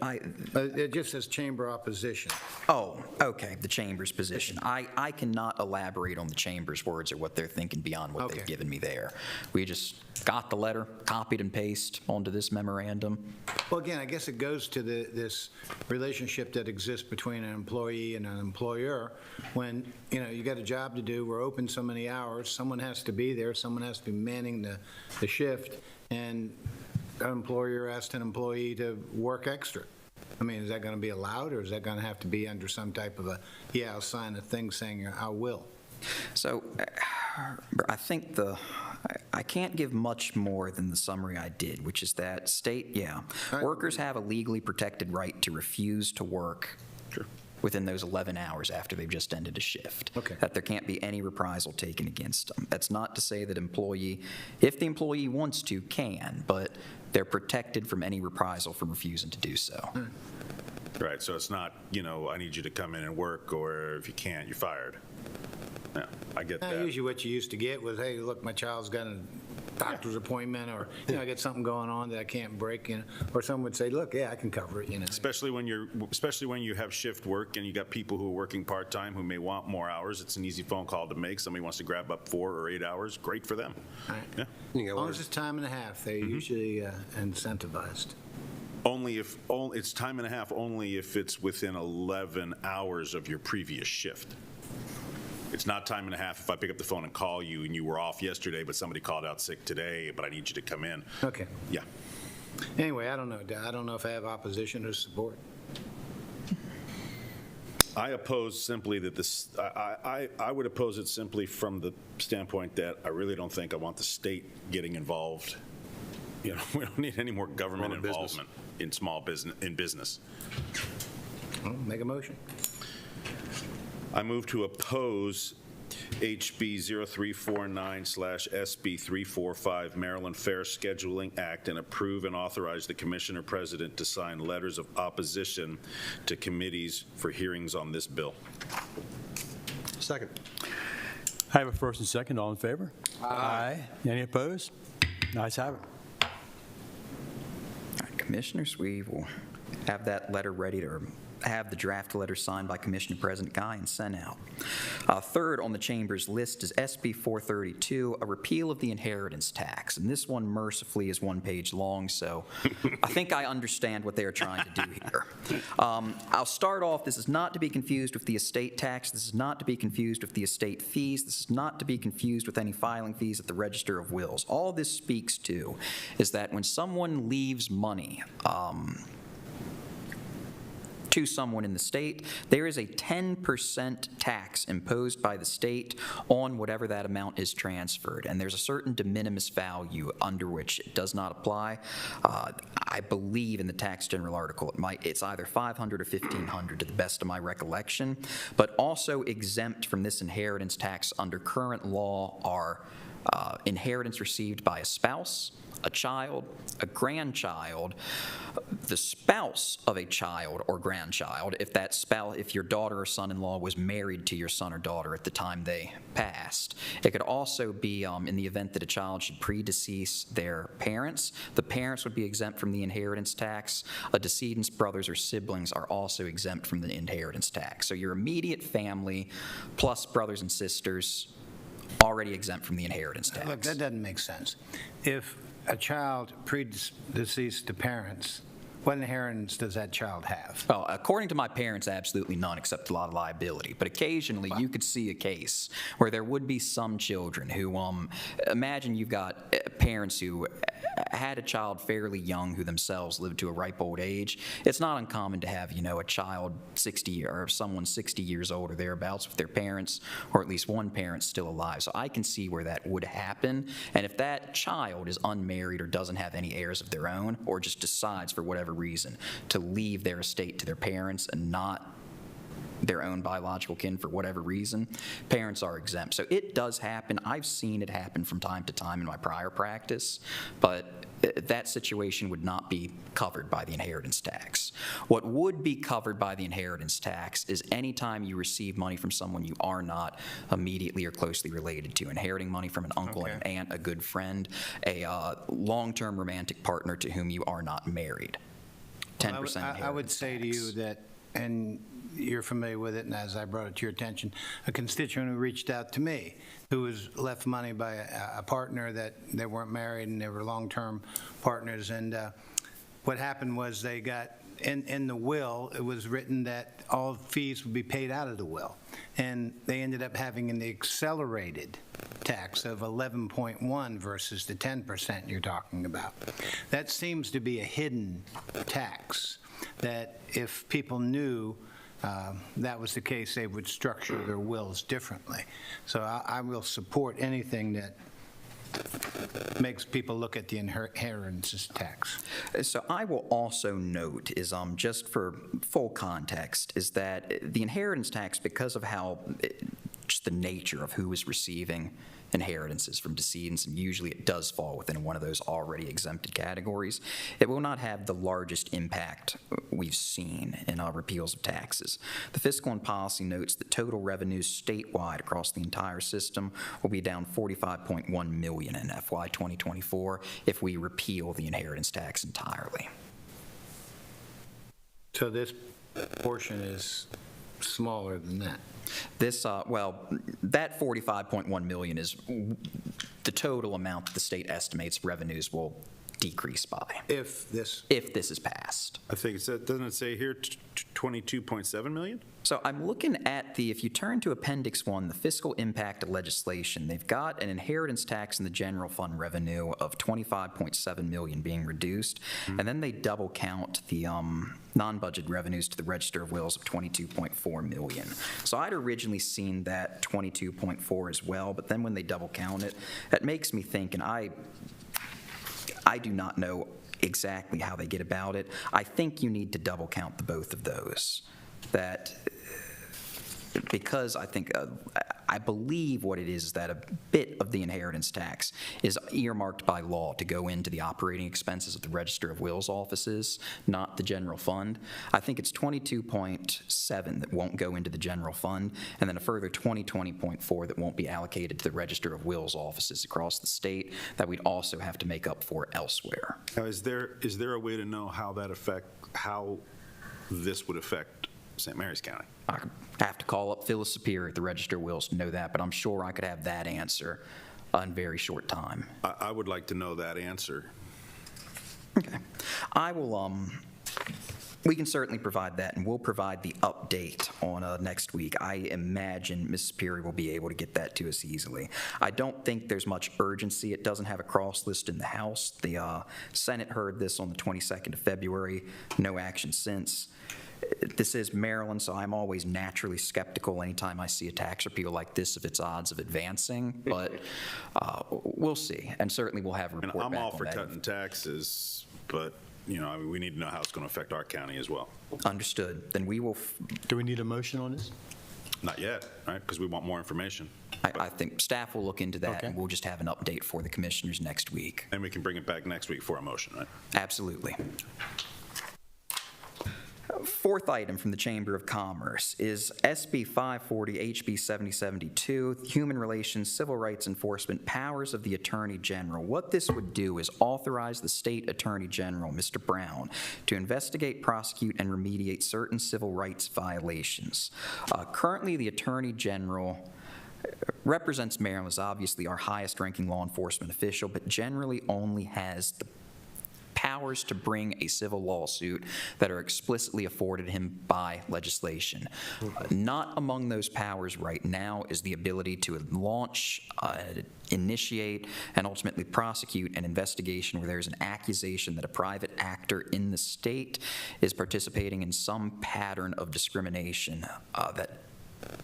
It just says chamber opposition. Oh, okay, the chamber's position. I cannot elaborate on the chamber's words or what they're thinking beyond what they've given me there. We just got the letter, copied and pasted onto this memorandum. Well, again, I guess it goes to this relationship that exists between an employee and an employer. When, you know, you got a job to do, we're open so many hours, someone has to be there, someone has to be manning the shift, and an employer asked an employee to work extra. I mean, is that going to be allowed, or is that going to have to be under some type of I'll sign a thing saying I will? So I think I can't give much more than the summary I did, which is that workers have a legally protected right to refuse to work within those 11 hours after they've just ended a shift. That there can't be any reprisal taken against them. That's not to say that if the employee wants to, can, but they're protected from any reprisal from refusing to do so. Right, so it's not, you know, I need you to come in and work, or if you can't, you're fired. Yeah, I get that. Usually what you used to get was, hey, look, my child's got a doctor's appointment, or, you know, I got something going on that I can't break, you know, or someone would say, look, I can cover it, you know. Especially when you have shift work and you got people who are working part-time who may want more hours. It's an easy phone call to make. Somebody wants to grab up 4 or 8 hours, great for them. Right. Yeah. As long as it's time and a half, they're usually incentivized. It's time and a half only if it's within 11 hours of your previous shift. It's not time and a half if I pick up the phone and call you and you were off yesterday, but somebody called out sick today, but I need you to come in. Okay. Yeah. Anyway, I don't know. I don't know if I have opposition or support. I oppose simply that this, I would oppose it simply from the standpoint that I really don't think I want the state getting involved. You know, we don't need any more government involvement in small business, in business. Well, make a motion. I move to oppose HB 0349/SB 345 Maryland Fair Scheduling Act and approve and authorize the Commissioner President to sign letters of opposition to committees for hearings on this bill. Second. I have a first and second. All in favor? Aye. Any opposed? Ayes have it. All right, Commissioners, we will have that letter ready to have the draft letter signed by Commissioner President Guy and sent out. Third on the Chamber's list is SB 432, a repeal of the inheritance tax. And this one, mercifully, is 1 page long, so I think I understand what they are trying to do here. I'll start off, this is not to be confused with the estate tax. This is not to be confused with the estate fees. This is not to be confused with any filing fees at the Register of Wills. All this speaks to is that when someone leaves money, to someone in the state, there is a 10% tax imposed by the state on whatever that amount is transferred, and there's a certain de minimis value under which it does not apply. I believe in the Tax General article, it's either $500 or $1,500 to the best of my recollection, but also exempt from this inheritance tax under current law are inheritance received by a spouse, a child, a grandchild, the spouse of a child or grandchild, if your daughter or son-in-law was married to your son or daughter at the time they passed. It could also be in the event that a child should predecease their parents. The parents would be exempt from the inheritance tax. A decedent's brothers or siblings are also exempt from the inheritance tax. So your immediate family plus brothers and sisters already exempt from the inheritance tax. Look, that doesn't make sense. If a child predeceased to parents, what inheritance does that child have? Well, according to my parents, absolutely none except a lot of liability. But occasionally you could see a case where there would be some children who, imagine you've got parents who had a child fairly young who themselves lived to a ripe old age. It's not uncommon to have, a child 60 or someone 60 years old or thereabouts with their parents, or at least one parent still alive. So I can see where that would happen. And if that child is unmarried or doesn't have any heirs of their own, or just decides for whatever reason to leave their estate to their parents and not their own biological kin for whatever reason, parents are exempt. So it does happen. I've seen it happen from time to time in my prior practice, but that situation would not be covered by the inheritance tax. What would be covered by the inheritance tax is any time you receive money from someone you are not immediately or closely related to, inheriting money from an uncle and an aunt, a good friend, a long-term romantic partner to whom you are not married. 10% inheritance I would say to you that, and you're familiar with it, and as I brought it to your attention, a constituent who reached out to me who was left money by a partner that they weren't married and they were long-term partners. And what happened was they got, in the will, it was written that all fees would be paid out of the will. And they ended up having an accelerated tax of 11.1 versus the 10% you're talking about. That seems to be a hidden tax that if people knew that was the case, they would structure their wills differently. So I will support anything that makes people look at the inheritance tax. So I will also note is, just for full context, is that the inheritance tax, because of how just the nature of who is receiving inheritances from decedents, and usually it does fall within one of those already exempted categories, it will not have the largest impact we've seen in repeals of taxes. The fiscal and policy notes that total revenues statewide across the entire system will be down $45.1 million in FY 2024 if we repeal the inheritance tax entirely. So this portion is smaller than that. This, that $45.1 million is the total amount that the state estimates revenues will decrease by. If this is passed. I think doesn't it say here 22.7 million? So I'm looking at if you turn to Appendix 1, the fiscal impact of legislation, they've got an inheritance tax in the general fund revenue of $25.7 million being reduced, and then they double count the non-budget revenues to the Register of Wills of $22.4 million. So I'd originally seen that 22.4 as well, but then when they double count it, that makes me think, and I do not know exactly how they get about it. I think you need to double count the both of those. That because I believe what it is that a bit of the inheritance tax is earmarked by law to go into the operating expenses of the Register of Wills offices, not the general fund. I think it's 22.7 that won't go into the general fund, and then a further 20.4 that won't be allocated to the Register of Wills offices across the state that we'd also have to make up for elsewhere. Now, is there a way to know how this would affect St. Mary's County? I have to call up Phyllis Superior at the Register of Wills to know that, but I'm sure I could have that answer in very short time. I would like to know that answer. Okay. I will We can certainly provide that, and we'll provide the update on next week. I imagine Mrs. Peary will be able to get that to us easily. I don't think there's much urgency. It doesn't have a cross list in the House. The Senate heard this on the 22nd of February. No action since. This is Maryland, so I'm always naturally skeptical anytime I see a tax repeal like this of its odds of advancing, but we'll see, and certainly we'll have a report I'm back all on for that. cutting taxes, but, you know, I mean, we need to know how it's going to affect our county as well. Understood. Then we will. Do we need a motion on this? Not yet, right? Because we want more information. I think staff will look into that, and we'll just have an update for the commissioners next week. And we can bring it back next week for a motion, right? Absolutely. Fourth item from the Chamber of Commerce is SB 540, HB 7072, Human Relations, Civil Rights Enforcement Powers of the Attorney General. What this would do is authorize the State Attorney General, Mr. Brown, to investigate, prosecute, and remediate certain civil rights violations. Currently, the Attorney General represents Maryland as obviously our highest-ranking law enforcement official, but generally only has the powers to bring a civil lawsuit that are explicitly afforded him by legislation. Not among those powers right now is the ability to launch, initiate, and ultimately prosecute an investigation where there's an accusation that a private actor in the state is participating in some pattern of discrimination that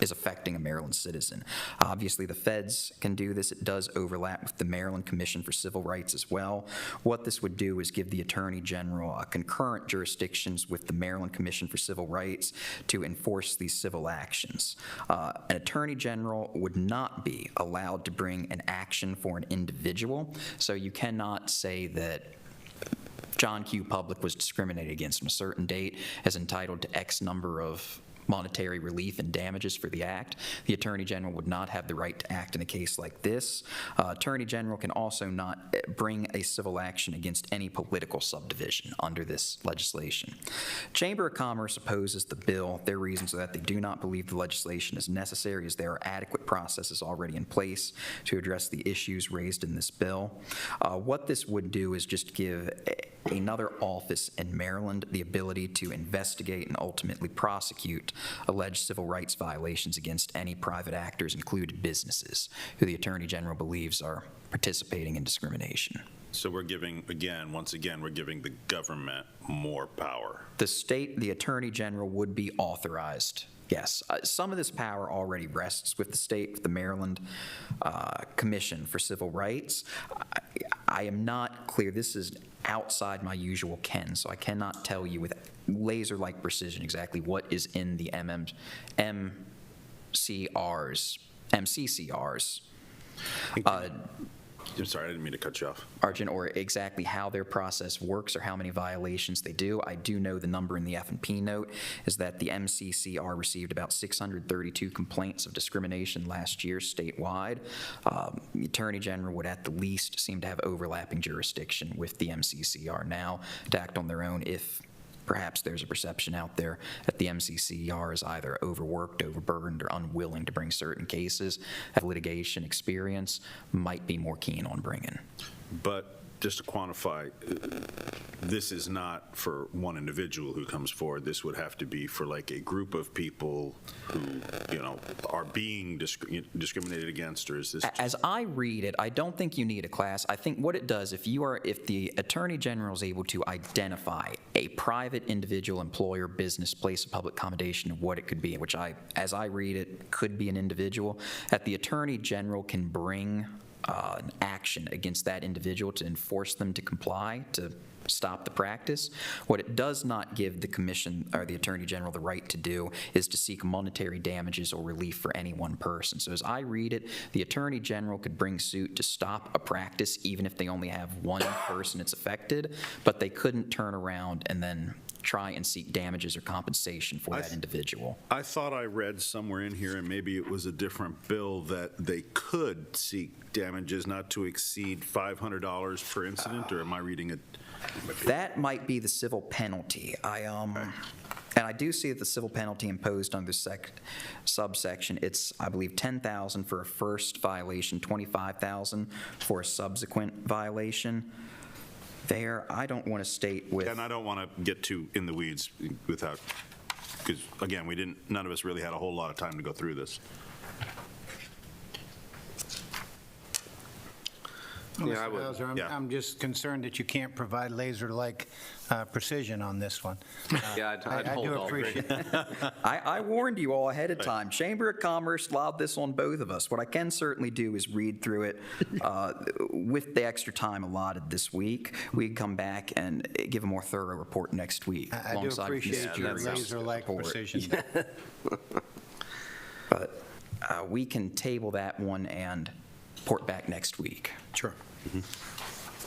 is affecting a Maryland citizen. Obviously, the feds can do this. It does overlap with the Maryland Commission for Civil Rights as well. What this would do is give the Attorney General concurrent jurisdictions with the Maryland Commission for Civil Rights to enforce these civil actions. An Attorney General would not be allowed to bring an action for an individual, so you cannot say that John Q. Public was discriminated against on a certain date as entitled to X number of monetary relief and damages for the act. The Attorney General would not have the right to act in a case like this. Attorney General can also not bring a civil action against any political subdivision under this legislation. Chamber of Commerce opposes the bill. Their reasons are that they do not believe the legislation is necessary, as there are adequate processes already in place to address the issues raised in this bill. What this would do is just give another office in Maryland the ability to investigate and ultimately prosecute alleged civil rights violations against any private actors, including businesses, who the Attorney General believes are participating in discrimination. So we're giving, once again, we're giving the government more power. The Attorney General would be authorized. Yes, some of this power already rests with the state, the Maryland Commission for Civil Rights. I am not clear. This is outside my usual ken, so I cannot tell you with laser-like precision exactly what is in the MCCRs. I'm sorry, I didn't mean to cut you off. Arjun, or exactly how their process works or how many violations they do. I do know the number in the F&P note is that the MCCR received about 632 complaints of discrimination last year statewide. The Attorney General would at the least seem to have overlapping jurisdiction with the MCCR now to act on their own if perhaps there's a perception out there that the MCCR is either overworked, overburdened, or unwilling to bring certain cases that litigation experience might be more keen on bringing. But just to quantify, this is not for one individual who comes forward. This would have to be for like a group of people who, you know, are being discriminated against, or is this? As I read it, I don't think you need a class. I think what it does, if the Attorney General is able to identify a private individual, employer, business, place of public accommodation of what it could be, which as I read it, could be an individual, that the Attorney General can bring an action against that individual to enforce them to comply, to stop the practice. What it does not give the Commission or the Attorney General the right to do is to seek monetary damages or relief for any one person. So as I read it, the Attorney General could bring suit to stop a practice even if they only have one person that's affected, but they couldn't turn around and then try and seek damages or compensation for that individual. I thought I read somewhere in here, and maybe it was a different bill, that they could seek damages not to exceed $500 per incident, or am I reading it? That might be the civil penalty. And I do see that the civil penalty imposed under subsection, it's, I believe, $10,000 for a first violation, $25,000 for a subsequent violation. there. I don't want to state with. And I don't want to get too in the weeds without, because again, none of us really had a whole lot of time to go through this. Yeah, I would. Mr. Hauser, Yeah. I'm just concerned that you can't provide laser-like precision on this one. Yeah, I'd I hold do off. appreciate it. I warned you all ahead of time. Chamber of Commerce lobbed this on both of us. What I can certainly do is read through it with the extra time allotted this week. We can come back and give a more thorough report next week. I do alongside appreciate Mr. your Jerry's laser-like report. precision. But we can table that one and report back next week. Sure.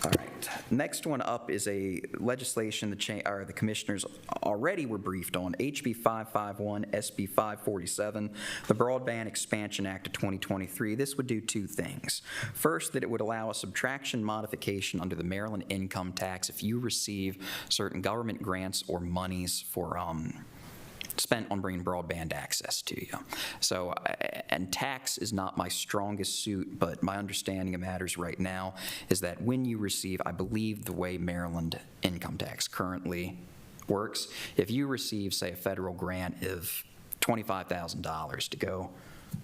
All right. Next one up is a legislation the commissioners already were briefed on, HB 551, SB 547, the Broadband Expansion Act of 2023. This would do two things. First, that it would allow a subtraction modification under the Maryland income tax if you receive certain government grants or monies for spent on bringing broadband access to you. So, and tax is not my strongest suit, but my understanding of matters right now is that when you receive, I believe the way Maryland income tax currently works, if you receive, say, a federal grant of $25,000 to go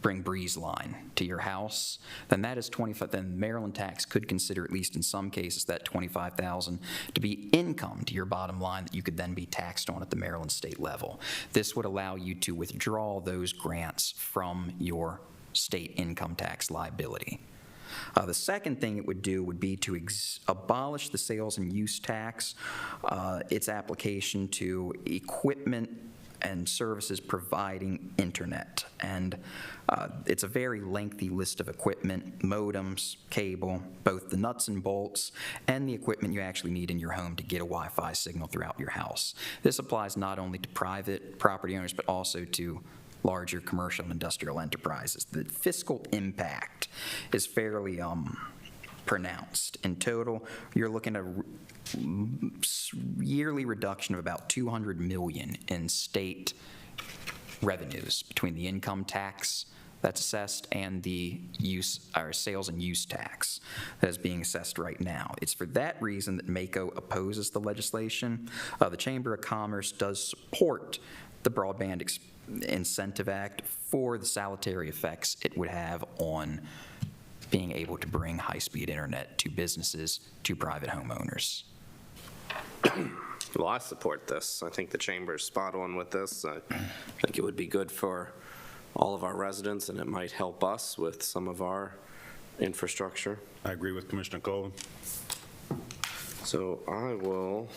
bring Breeze Line to your house, then that is then Maryland tax could consider, at least in some cases, that $25,000 to be income to your bottom line that you could then be taxed on at the Maryland state level. This would allow you to withdraw those grants from your state income tax liability. The second thing it would do would be to abolish the sales and use tax, its application to equipment and services providing internet. And it's a very lengthy list of equipment, modems, cable, both the nuts and bolts, and the equipment you actually need in your home to get a Wi-Fi signal throughout your house. This applies not only to private property owners, but also to larger commercial and industrial enterprises. The fiscal impact is fairly pronounced. In total, you're looking at a yearly reduction of about $200 million in state revenues between the income tax that's assessed and the sales and use tax that is being assessed right now. It's for that reason that MACO opposes the legislation. The Chamber of Commerce does support the Broadband Incentive Act for the salutary effects it would have on being able to bring high-speed internet to businesses, to private homeowners. Well, I support this. I think the chamber is spot on with this. I think it would be good for all of our residents, and it might help us with some of our infrastructure. I agree with Commissioner Colvin. So I will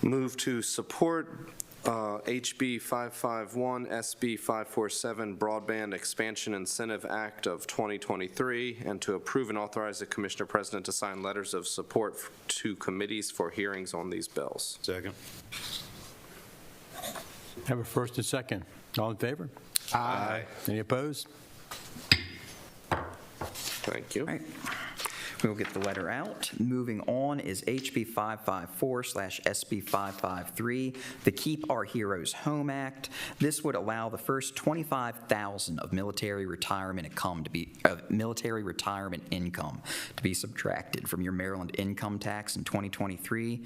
move to support HB 551, SB 547, Broadband Expansion Incentive Act of 2023, and to approve and authorize the Commissioner President to sign letters of support to committees for hearings on these bills. Second. Have a first and second. All in favor? Aye. Any opposed? Thank you. All right. We will get the letter out. Moving on is HB 554/SB 553, the Keep Our Heroes Home Act. This would allow the first $25,000 of military retirement income to be subtracted from your Maryland income tax in 2023.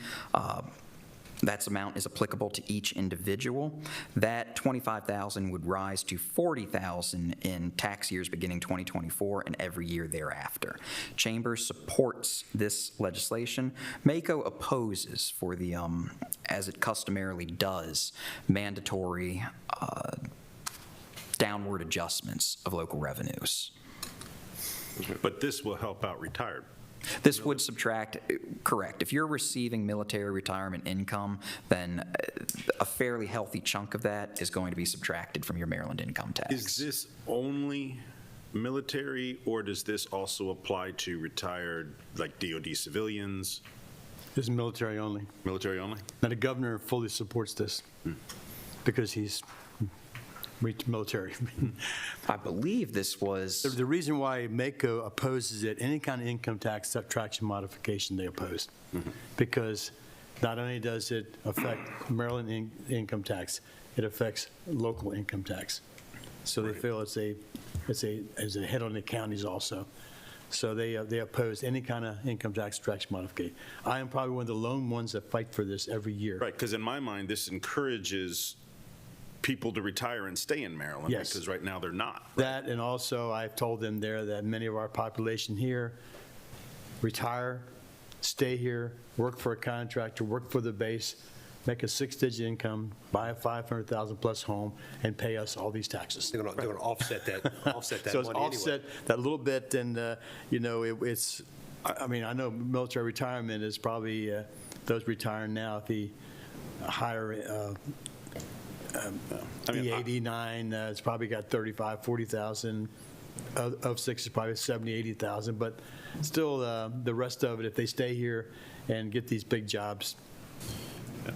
That amount is applicable to each individual. That $25,000 would rise to $40,000 in tax years beginning 2024 and every year thereafter. Chamber supports this legislation. MACO opposes for the, as it customarily does, mandatory downward adjustments of local revenues. But this will help out retired. This would subtract, correct. If you're receiving military retirement income, then a fairly healthy chunk of that is going to be subtracted from your Maryland income tax. Is this only military, or does this also apply to retired, like DOD civilians? This is military only. Military only? Now, the governor fully supports this because he's military. I believe this was... The reason why MACO opposes it, any kind of income tax subtraction modification they oppose, because not only does it affect Maryland income tax, it affects local income tax. So they feel it's a hit on the counties also. So they oppose any kind of income tax extraction modification. I am probably one of the lone ones that fight for this every year. Right, because in my mind, this encourages people to retire and stay in Maryland. Yes. Because right now they're not. That, and also I've told them there that many of our population here retire, stay here, work for a contractor, work for the base, make a 6-digit income, buy a 500,000 plus home, and pay us all these taxes. They're going to offset that, offset that So it's money anyway. offset that little bit, and, it's, I mean, I know military retirement is probably, those retiring now at the higher, the 89, it's probably got 35, 40,000. Of 6 is probably 70, 80,000, but still, the rest of it, if they stay here and get these big jobs,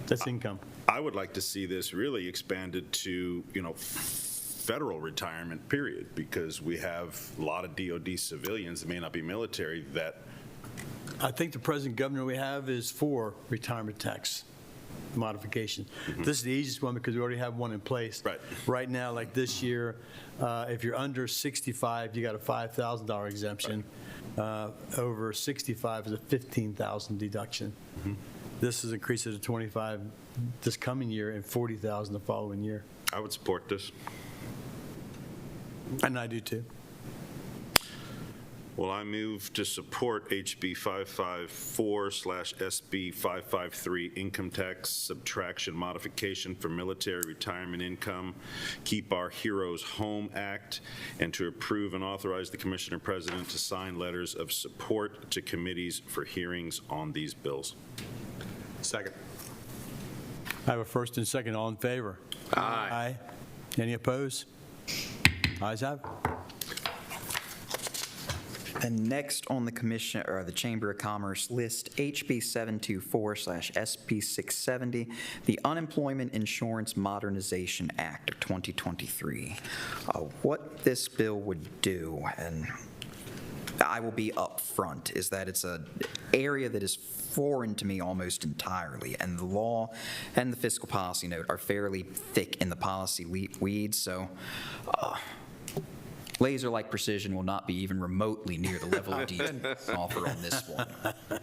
that's income. I would like to see this really expanded to, federal retirement, period, because we have a lot of DOD civilians that may not be military that. I think the present governor we have is for retirement tax modification. This is the easiest one because we already have one in place. Right now, like this year, if you're under 65, you got a $5,000 exemption. Over 65 is a $15,000 deduction. This is increased to 25 this coming year and 40,000 the following year. I would support this. And I do too. Well, I move to support HB 554/SB 553 income tax subtraction modification for military retirement income, Keep Our Heroes Home Act, and to approve and authorize the Commissioner President to sign letters of support to committees for hearings on these bills. Second. I have a first and second. All in favor? Aye. Any opposed? Ayes have it. And next on the commission or the Chamber of Commerce list, HB 724/SP 670, the Unemployment Insurance Modernization Act of 2023. What this bill would do, and I will be upfront, is that it's an area that is foreign to me almost entirely, and the law and the fiscal policy note are fairly thick in the policy weeds, so laser-like precision will not be even remotely near the level of detail offered on this one.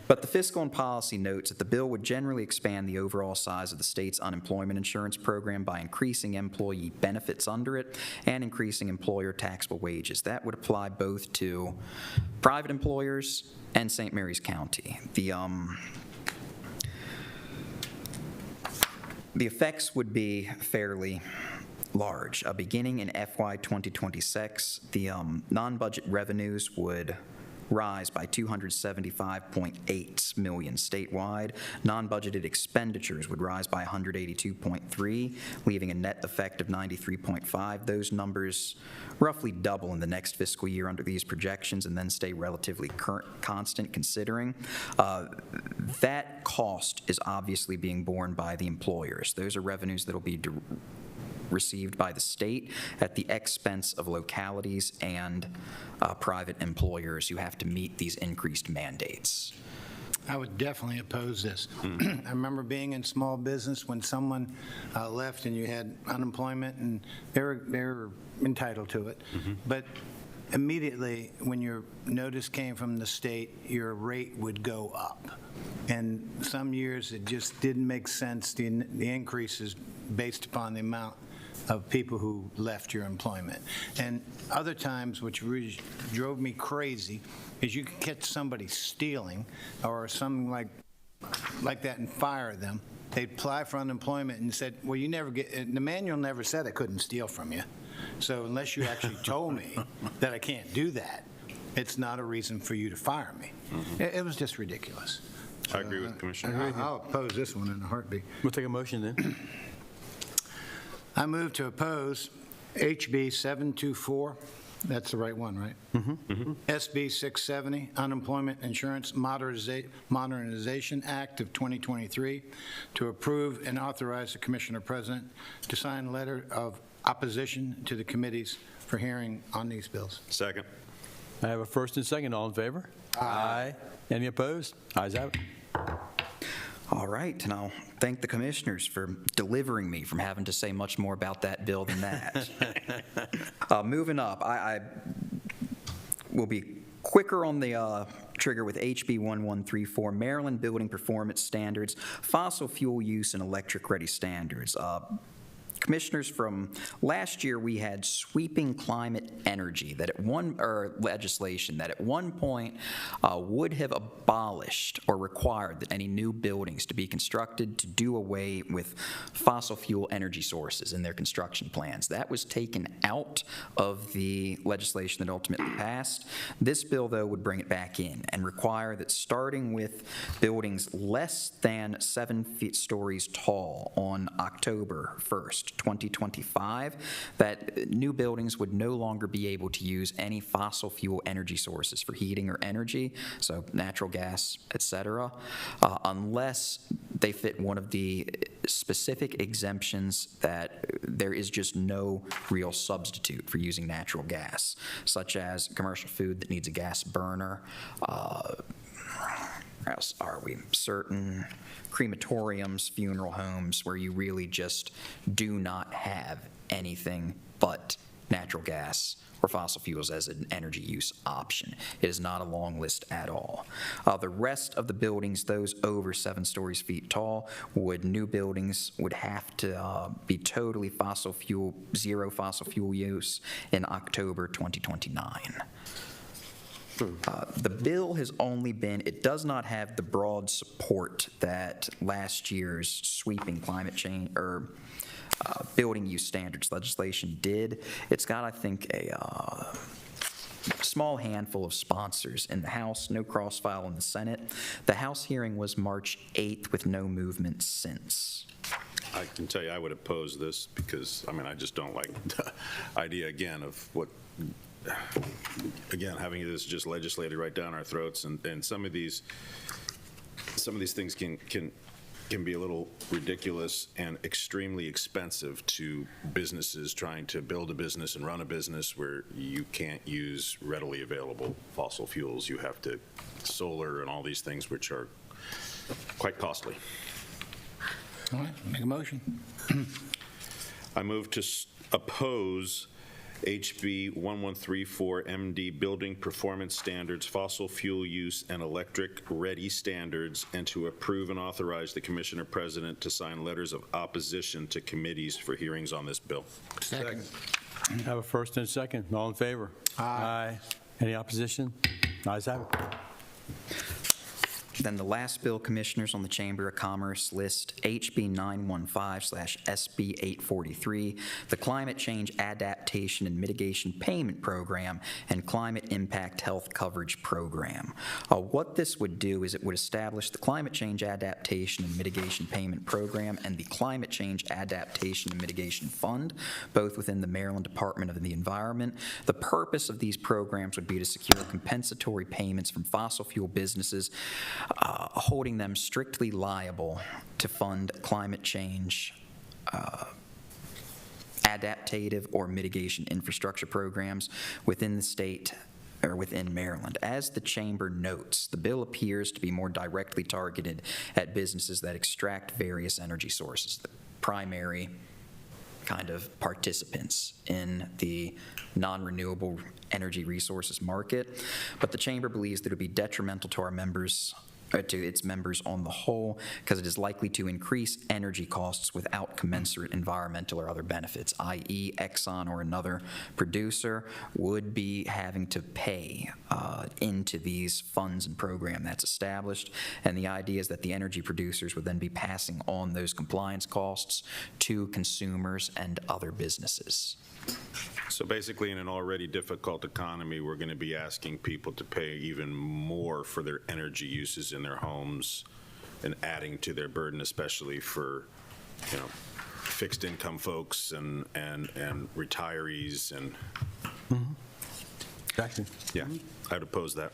But the fiscal and policy notes that the bill would generally expand the overall size of the state's unemployment insurance program by increasing employee benefits under it and increasing employer taxable wages. That would apply both to private employers and St. Mary's County. The effects would be fairly large. Beginning in FY 2026, the non-budget revenues would rise by $275.8 million statewide. Non-budgeted expenditures would rise by $182.3, leaving a net effect of $93.5. Those numbers roughly double in the next fiscal year under these projections and then stay relatively constant considering. That cost is obviously being borne by the employers. Those are revenues that will be received by the state at the expense of localities and private employers who have to meet these increased mandates. I would definitely oppose this. I remember being in small business when someone left and you had unemployment and they were entitled to it. But immediately when your notice came from the state, your rate would go up. And some years it just didn't make sense, the increases based upon the amount of people who left your employment. And other times, which really drove me crazy, is you could catch somebody stealing or something like that and fire them. They'd apply for unemployment and said, well, you never get, the manual never said I couldn't steal from you. So unless you actually told me that I can't do that, it's not a reason for you to fire me. It was just ridiculous. I agree with the Commissioner. I'll oppose this one in a heartbeat. We'll take a motion then. I move to oppose HB 724, that's the right one, right? SB 670, Unemployment Insurance Modernization Act of 2023, to approve and authorize the Commissioner President to sign a letter of opposition to the committees for hearing on these bills. Second. I have a first and second. All in favor? Aye. Any opposed? Ayes have it. All right, and I'll thank the commissioners for delivering me from having to say much more about that bill than that. Moving up, I will be quicker on the trigger with HB 1134, Maryland Building Performance Standards, fossil fuel use and electric-ready standards. Commissioners, from last year, we had sweeping climate energy legislation that at one point would have abolished or required that any new buildings to be constructed to do away with fossil fuel energy sources in their construction plans. That was taken out of the legislation that ultimately passed. This bill, though, would bring it back in and require that starting with buildings less than 7 stories tall on October 1st, 2025, that new buildings would no longer be able to use any fossil fuel energy sources for heating or energy, so natural gas, et cetera, unless they fit one of the specific exemptions that there is just no real substitute for using natural gas, such as commercial food that needs a gas burner, where else are we? Certain crematoriums, funeral homes, where you really just do not have anything but natural gas or fossil fuels as an energy use option. It is not a long list at all. The rest of the buildings, those over 7 feet tall, new buildings would have to be totally zero fossil fuel use in October 2029. The bill has it does not have the broad support that last year's sweeping climate change or building use standards legislation did. It's got, I think, a small handful of sponsors in the House, no cross-file in the Senate. The House hearing was March 8th with no movement since. I can tell you I would oppose this because, I just don't like the idea, again, of what having this just legislated right down our throats, and some of these things can be a little ridiculous and extremely expensive to businesses trying to build a business and run a business where you can't use readily available fossil fuels. You have to solar and all these things, which are quite costly. All right, make a motion. I move to oppose HB 1134 MD Building Performance Standards, Fossil Fuel Use and Electric Ready Standards, and to approve and authorize the Commissioner President to sign letters of opposition to committees for hearings on this bill. Second. I have a first and a second. All in favor? Aye. Any opposition? Ayes have it. Then the last bill, Commissioners, on the Chamber of Commerce list, HB 915/SB 843, the Climate Change Adaptation and Mitigation Payment Program and Climate Impact Health Coverage Program. What this would do is it would establish the Climate Change Adaptation and Mitigation Payment Program and the Climate Change Adaptation and Mitigation Fund, both within the Maryland Department of the Environment. The purpose of these programs would be to secure compensatory payments from fossil fuel businesses, holding them strictly liable to fund climate change adaptative or mitigation infrastructure programs within the state or within Maryland. As the Chamber notes, the bill appears to be more directly targeted at businesses that extract various energy sources, the primary kind of participants in the non-renewable energy resources market. But the Chamber believes that it would be detrimental to its members on the whole, because it is likely to increase energy costs without commensurate environmental or other benefits, i.e. Exxon or another producer would be having to pay into these funds and program that's established. And the idea is that the energy producers would then be passing on those compliance costs to consumers and other businesses. So basically, in an already difficult economy, we're going to be asking people to pay even more for their energy uses in their homes and adding to their burden, especially for, fixed income folks and retirees and. Exactly. Yeah, I'd oppose that.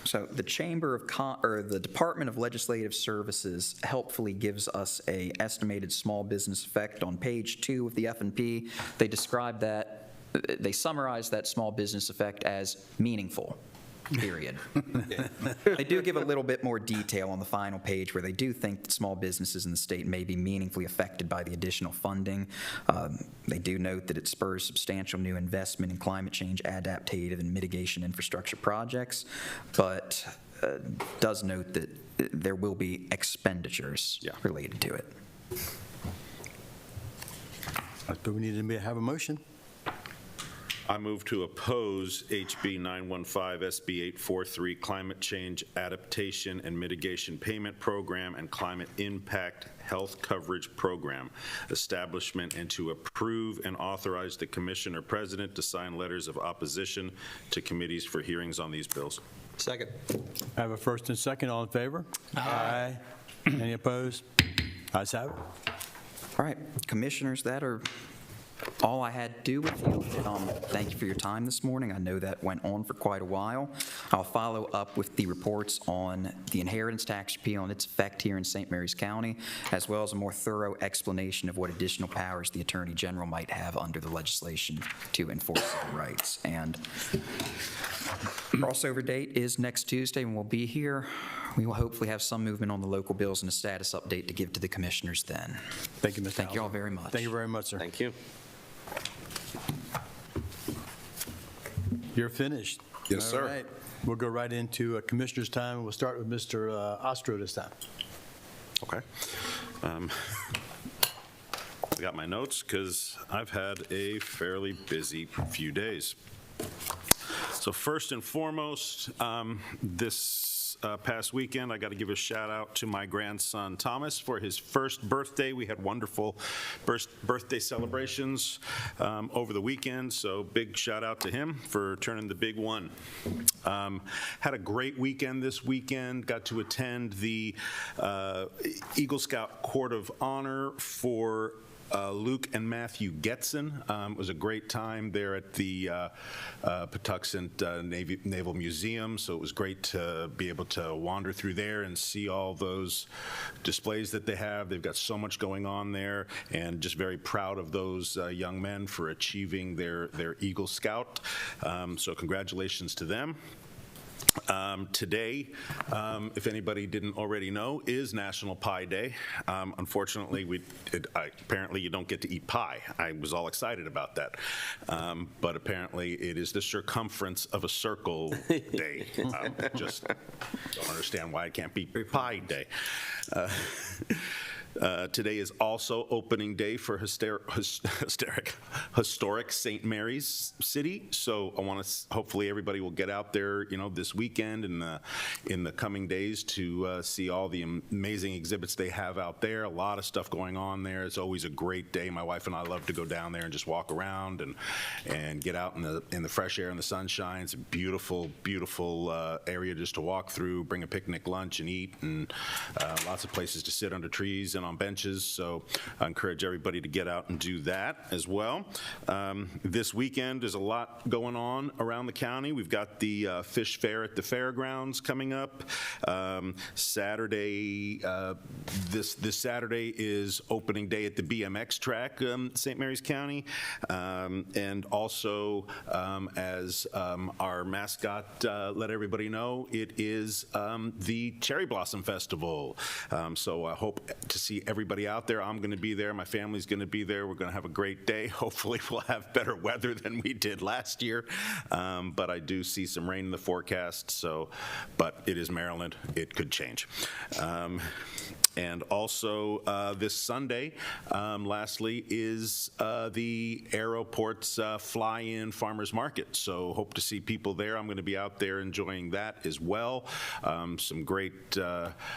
So the the Department of Legislative Services helpfully gives us a estimated small business effect on page 2 of the F&P. They summarize that small business effect as meaningful. period. They do give a little bit more detail on the final page where they do think that small businesses in the state may be meaningfully affected by the additional funding. They do note that it spurs substantial new investment in climate change adaptive and mitigation infrastructure projects, but does note that there will be expenditures related to it. But we need to have a motion. I move to oppose HB 915, SB 843, Climate Change Adaptation and Mitigation Payment Program and Climate Impact Health Coverage Program establishment, and to approve and authorize the Commissioner President to sign letters of opposition to committees for hearings on these bills. Second. I have a first and second. All in favor? Aye. Any opposed? Ayes have it. All right, Commissioners, that are all I had to do with you. Thank you for your time this morning. I know that went on for quite a while. I'll follow up with the reports on the inheritance tax repeal and its effect here in St. Mary's County, as well as a more thorough explanation of what additional powers the Attorney General might have under the legislation to enforce civil rights. And crossover date is next Tuesday, and we'll be here. We will hopefully have some movement on the local bills and a status update to give to the commissioners then. Thank you, Mr. Thank you all very much. Thank you very much, sir. Thank you. You're finished. Yes, All sir. right. We'll go right into Commissioner's time. We'll start with Mr. Ostro this time. Okay. I got my notes because I've had a fairly busy few days. So first and foremost, this past weekend, I got to give a shout out to my grandson Thomas for his first birthday. We had wonderful birthday celebrations over the weekend, so big shout out to him for turning the big one. Had a great weekend this weekend. Got to attend the Eagle Scout Court of Honor for Luke and Matthew Getson. It was a great time there at the Patuxent Naval Museum, so it was great to be able to wander through there and see all those displays that they have. They've got so much going on there, and just very proud of those young men for achieving their Eagle Scout. So congratulations to them. Today, if anybody didn't already know, is National Pie Day. Unfortunately, apparently you don't get to eat pie. I was all excited about that. But apparently it is the circumference of a circle day. Just don't understand why it can't be Pie Day. Today is also opening day for historic St. Mary's City. So I want to, hopefully everybody will get out there, this weekend and in the coming days to see all the amazing exhibits they have out there. A lot of stuff going on there. It's always a great day. My wife and I love to go down there and just walk around and get out in the fresh air and the sunshine. It's a beautiful, beautiful area just to walk through, bring a picnic lunch and eat, and lots of places to sit under trees and on benches, so I encourage everybody to get out and do that as well. This weekend, there's a lot going on around the county. We've got the Fish Fair at the fairgrounds coming up. Saturday, this Saturday is opening day at the BMX track, St. Mary's County, and also as our mascot let everybody know, it is the Cherry Blossom Festival. So I hope to see everybody out there. I'm going to be there. My family's going to be there. We're going to have a great day. Hopefully we'll have better weather than we did last year. But I do see some rain in the forecast. But it is Maryland. It could change. And also this Sunday, lastly, is the Aeroport's fly-in farmers market. So hope to see people there. I'm going to be out there enjoying that as well. Some great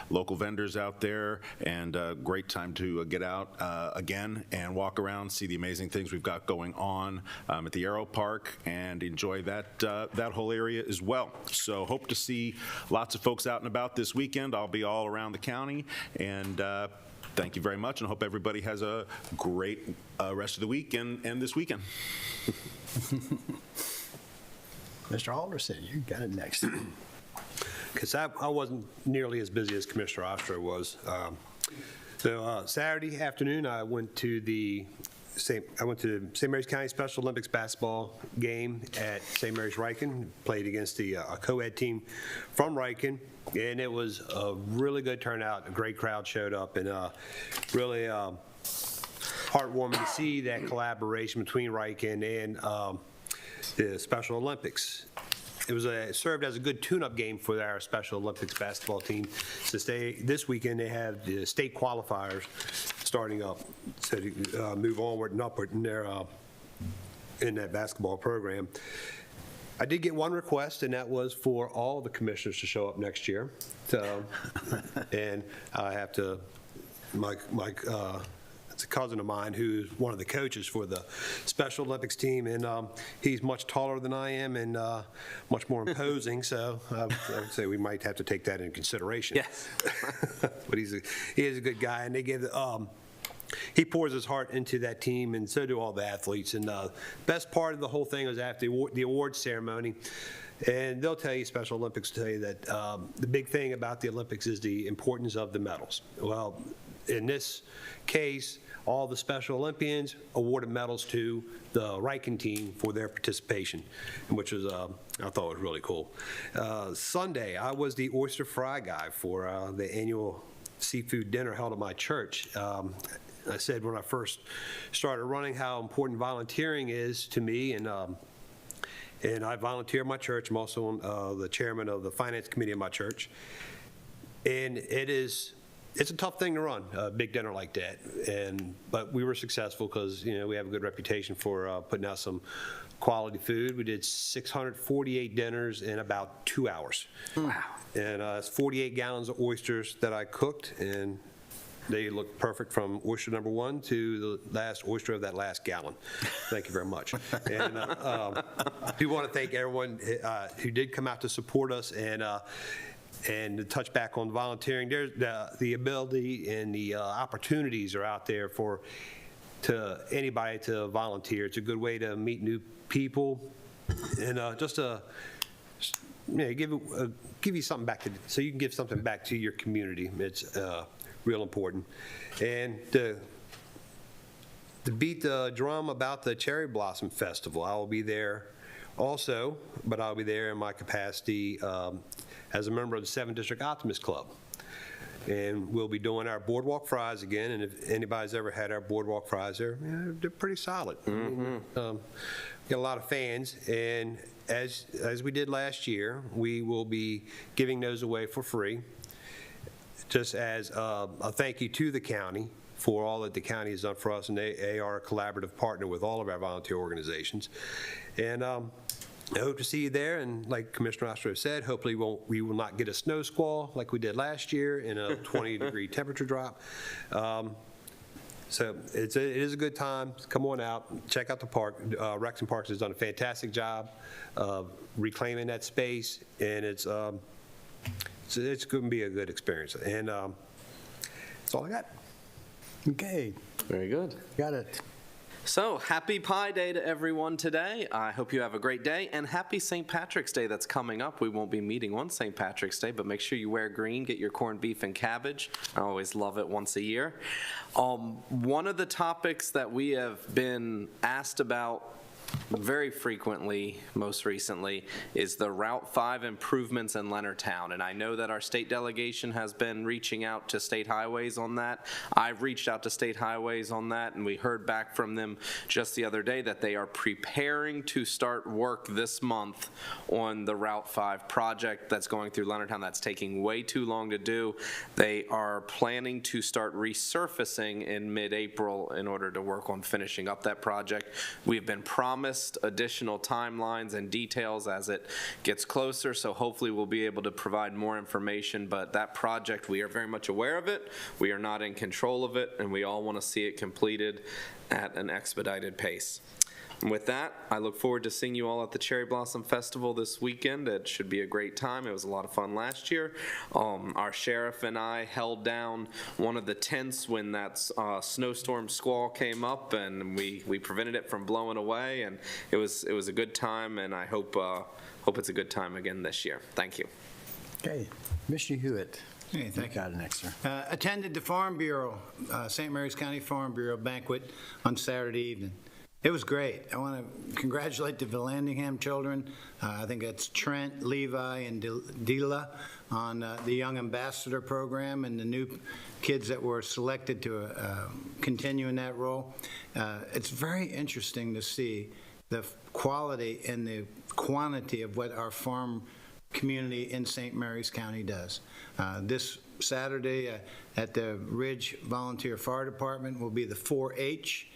local vendors out there, and a great time to get out again and walk around, see the amazing things we've got going on at the Aero Park, and enjoy that whole area as well. So hope to see lots of folks out and about this weekend. I'll be all around the county. And thank you very much, and I hope everybody has a great rest of the week and this weekend. Mr. Alderson, you got it next. Because I wasn't nearly as busy as Commissioner Ostro was. So Saturday afternoon, I went to the I went to St. Mary's County Special Olympics basketball game at St. Mary's Riken, played against the co-ed team from Riken, and it was a really good turnout. A great crowd showed up, and really heartwarming to see that collaboration between Riken and the Special Olympics. It served as a good tune-up game for our Special Olympics basketball team, since this weekend they have the state qualifiers starting up to move onward and upward in that basketball program. I did get one request, and that was for all the commissioners to show up next year. So, and I have to, it's a cousin of mine who's one of the coaches for the Special Olympics team, and he's much taller than I am and much more imposing, so I would say we might have to take that into consideration. Yes. But he is a good guy, and they give he pours his heart into that team, and so do all the athletes. And the best part of the whole thing was after the awards ceremony. And they'll tell you, Special Olympics tell you that the big thing about the Olympics is the importance of the medals. Well, in this case, all the Special Olympians awarded medals to the Riken team for their participation, which was I thought was really cool. Sunday, I was the oyster fry guy for the annual seafood dinner held at my church. I said when I first started running how important volunteering is to me, and I volunteer at my church. I'm also the chairman of the finance committee of my church, and it's a tough thing to run a big dinner like that, but we were successful because we have a good reputation for putting out some quality food. We did 648 dinners in about 2 hours. Wow! And it's 48 gallons of oysters that I cooked, and they look perfect from oyster number 1 to the last oyster of that last gallon. Thank you very much. And we want to thank everyone who did come out to support us, and to touch back on volunteering. There's the ability and the opportunities are out there to anybody to volunteer. It's a good way to meet new people, and just to give you something back so you can give something back to your community. It's real important. And to beat the drum about the Cherry Blossom Festival, I will be there also, but I'll be there in my capacity as a member of the 7th District Optimist Club. And we'll be doing our boardwalk fries again, and if anybody's ever had our boardwalk fries, they're pretty solid. Get a lot of fans, and as we did last year, we will be giving those away for free, just as a thank you to the county for all that the county has done for us, and they are a collaborative partner with all of our volunteer organizations. And I hope to see you there, and like Commissioner Oster said, hopefully we will not get a snow squall like we did last year in a 20-degree temperature drop. So it is a good time. Come on out, check out the park. Rex and Parks has done a fantastic job of reclaiming that space, and it's going to be a good experience. And that's all I got. Okay. Very good. Got it. So, happy Pi Day to everyone today. I hope you have a great day, and happy St. Patrick's Day that's coming up. We won't be meeting on St. Patrick's Day, but make sure you wear green, get your corned beef and cabbage. I always love it once a year. One of the topics that we have been asked about very frequently, most recently, is the Route 5 improvements in Leonardtown. And I know that our state delegation has been reaching out to state highways on that. I've reached out to state highways on that, and we heard back from them just the other day that they are preparing to start work this month on the Route 5 project that's going through Leonardtown. That's taking way too long to do. They are planning to start resurfacing in mid-April in order to work on finishing up that project. We've been promised additional timelines and details as it gets closer, so hopefully we'll be able to provide more information. But that project, we are very much aware of it, we are not in control of it, and we all want to see it completed at an expedited pace. And with that, I look forward to seeing you all at the Cherry Blossom Festival this weekend. It should be a great time. It was a lot of fun last year. Our sheriff and I held down one of the tents when that snowstorm squall came up, and we prevented it from blowing away. And it was a good time, and I hope it's a good time again this year. Thank you. Okay, Commissioner Hewitt. Hey, thank you. Got it next, sir. Attended the Farm Bureau, St. Mary's County Farm Bureau banquet on Saturday evening. It was great. I want to congratulate the Vallandigham children. I think it's Trent, Levi, and Dila on the Young Ambassador program and the new kids that were selected to continue in that role. It's very interesting to see the quality and the quantity of what our farm community in St. Mary's County does. This Saturday at the Ridge Volunteer Fire Department will be the 4-H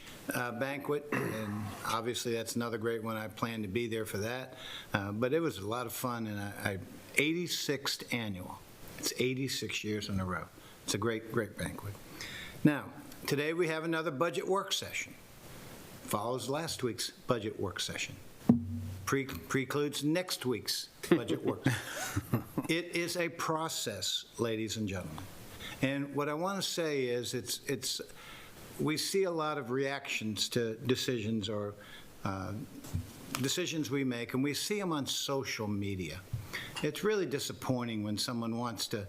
banquet, and obviously that's another great one. I plan to be there for that. But it was a lot of fun, and 86th annual. It's 86 years in a row. It's a great, great banquet. Now, today we have another budget work session. Follows last week's budget work session. Precludes next week's budget work. It is a process, ladies and gentlemen. And what I want to say is we see a lot of reactions to decisions or decisions we make, and we see them on social media. It's really disappointing when someone wants to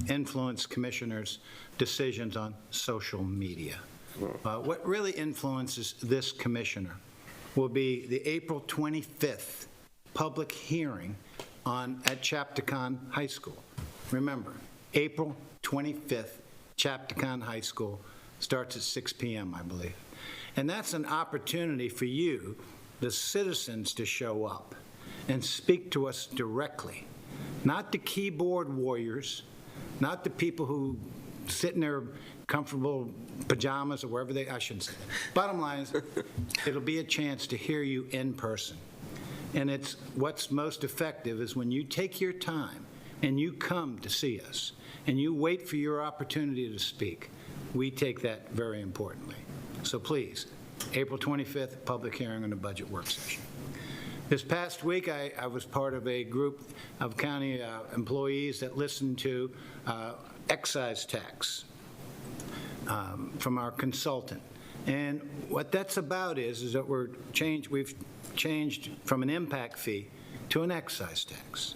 influence commissioners' decisions on social media. What really influences this commissioner will be the April 25th public hearing at Chapticon High School. Remember, April 25th, Chapticon High School starts at 6 p.m., I believe. And that's an opportunity for you, the citizens, to show up and speak to us directly. Not the keyboard warriors, not the people who sit in their comfortable pajamas or wherever I shouldn't say that. Bottom line is, it'll be a chance to hear you in person. And it's what's most effective is when you take your time and you come to see us and you wait for your opportunity to speak. We take that very importantly. So please, April 25th, public hearing on the budget work session. This past week, I was part of a group of county employees that listened to excise tax from our consultant. And what that's about is that we've changed from an impact fee to an excise tax.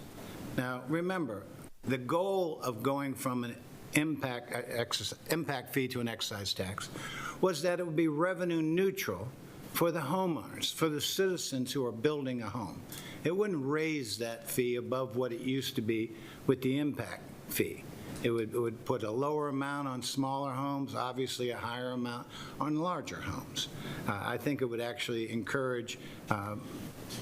Now, remember, the goal of going from an impact fee to an excise tax was that it would be revenue neutral for the homeowners, for the citizens who are building a home. It wouldn't raise that fee above what it used to be with the impact fee. It would put a lower amount on smaller homes, obviously a higher amount on larger homes. I think it would actually encourage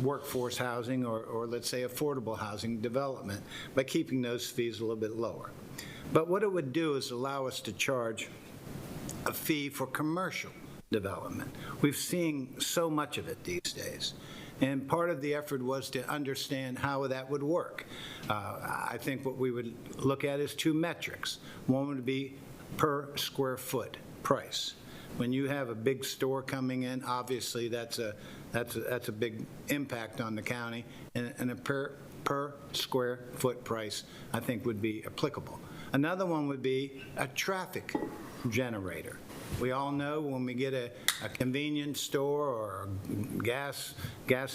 workforce housing or let's say affordable housing development by keeping those fees a little bit lower. But what it would do is allow us to charge a fee for commercial development. We've seen so much of it these days. And part of the effort was to understand how that would work. I think what we would look at is two metrics. One would be per square foot price. When you have a big store coming in, obviously that's a big impact on the county, and a per square foot price I think would be applicable. Another one would be a traffic generator. We all know when we get a convenience store or a gas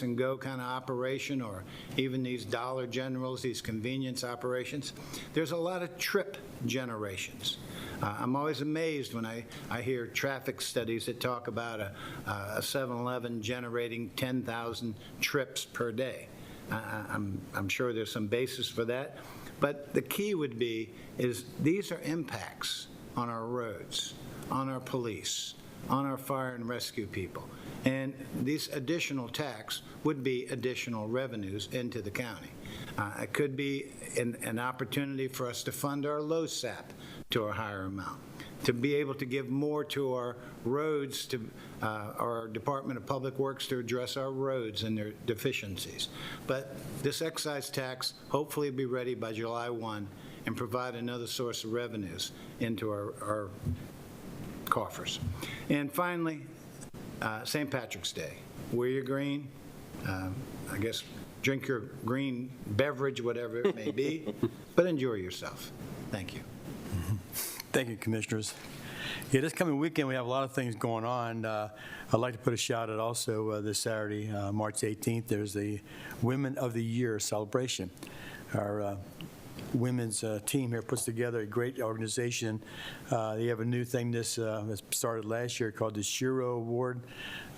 and go kind of operation, or even these Dollar Generals, these convenience operations, there's a lot of trip generations. I'm always amazed when I hear traffic studies that talk about a 7-Eleven generating 10,000 trips per day. I'm sure there's some basis for that. But the key would be is these are impacts on our roads, on our police, on our fire and rescue people. And these additional tax would be additional revenues into the county. It could be an opportunity for us to fund our LoSAP to a higher amount, to be able to give more to our roads, to our Department of Public Works to address our roads and their deficiencies. But this excise tax hopefully will be ready by July 1 and provide another source of revenues into our coffers. And finally, St. Patrick's Day. Wear your green. I guess drink your green beverage, whatever it may be, but enjoy yourself. Thank you. Thank you, Commissioners. Yeah, this coming weekend, we have a lot of things going on. I'd like to put a shout out also this Saturday, March 18th, there's the Women of the Year celebration. Our women's team here puts together a great organization. They have a new thing that started last year called the Shiro Award.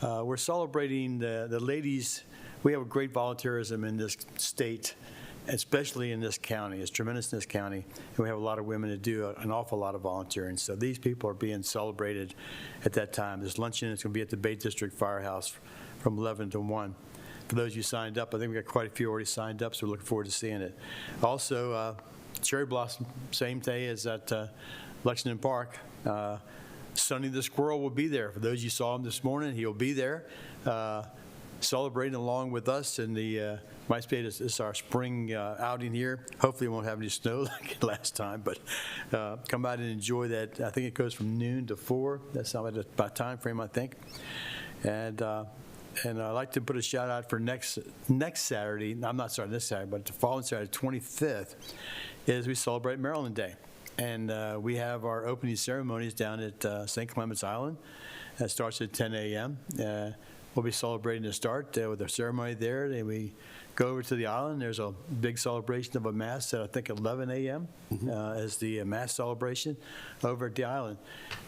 We're celebrating the ladies. We have a great volunteerism in this state, especially in this county. It's tremendous in this county, and we have a lot of women that do an awful lot of volunteering. So these people are being celebrated at that time. This luncheon is going to be at the Bay District Firehouse from 11 to 1. For those of you signed up, I think we got quite a few already signed up, so we're looking forward to seeing it. Also, Cherry Blossom, same day as at Lexington Park. Sonny the Squirrel will be there. For those of you saw him this morning, he'll be there celebrating along with us. And the Mice Bay is our spring outing here. Hopefully, we won't have any snow like last time, but come out and enjoy that. I think it goes from noon to 4. That's about time frame, I think. And I'd like to put a shout out for next Saturday. I'm not sorry, this Saturday, but the following Saturday, 25th, is we celebrate Maryland Day. And we have our opening ceremonies down at St. Clements Island. That starts at 10 a.m. We'll be celebrating the start with a ceremony there. Then we go over to the island. There's a big celebration of a Mass at, I think, 11 a.m. As the Mass celebration over at the island.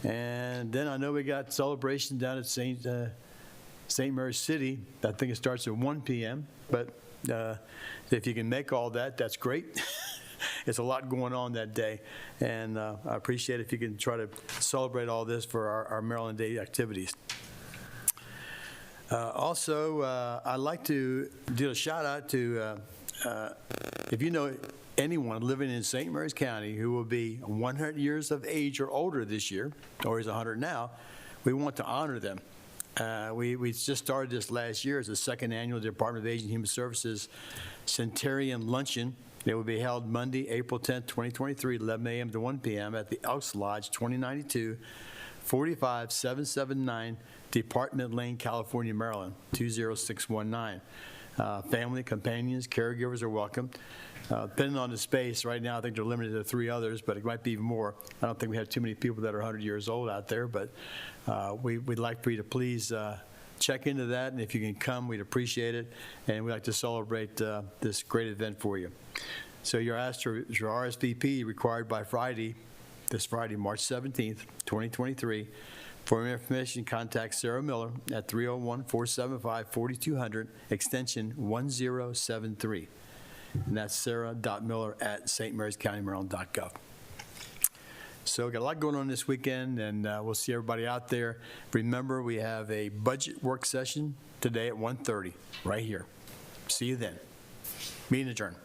And then I know we got celebration down at St. Mary's City. I think it starts at 1 p.m. But if you can make all that, that's great. It's a lot going on that day. And I appreciate if you can try to celebrate all this for our Maryland Day activities. Also, I'd like to do a shout out to, if you know anyone living in St. Mary's County who will be 100 years of age or older this year, or is 100 now, we want to honor them. We just started this last year as the second annual Department of Aging and Human Services Centenarian Luncheon. It will be held Monday, April 10th, 2023, 11 a.m. to 1 p.m. at the Elks Lodge, 2092, 45779 Department Lane, California, Maryland, 20619. Family, companions, caregivers are welcome. Depending on the space, right now I think they're limited to 3 others, but it might be even more. I don't think we have too many people that are 100 years old out there, but we'd like for you to please check into that, and if you can come, we'd appreciate it, and we'd like to celebrate this great event for you. So you're asked for your RSVP required by this Friday, March 17th, 2023. For more information, contact Sarah Miller at 301-475-4200, extension 1073. And that's sarah.miller@stmaryscountymaryland.gov. So we've got a lot going on this weekend, and we'll see everybody out there. Remember, we have a budget work session today at 1:30, right here. See you then. Meeting adjourned.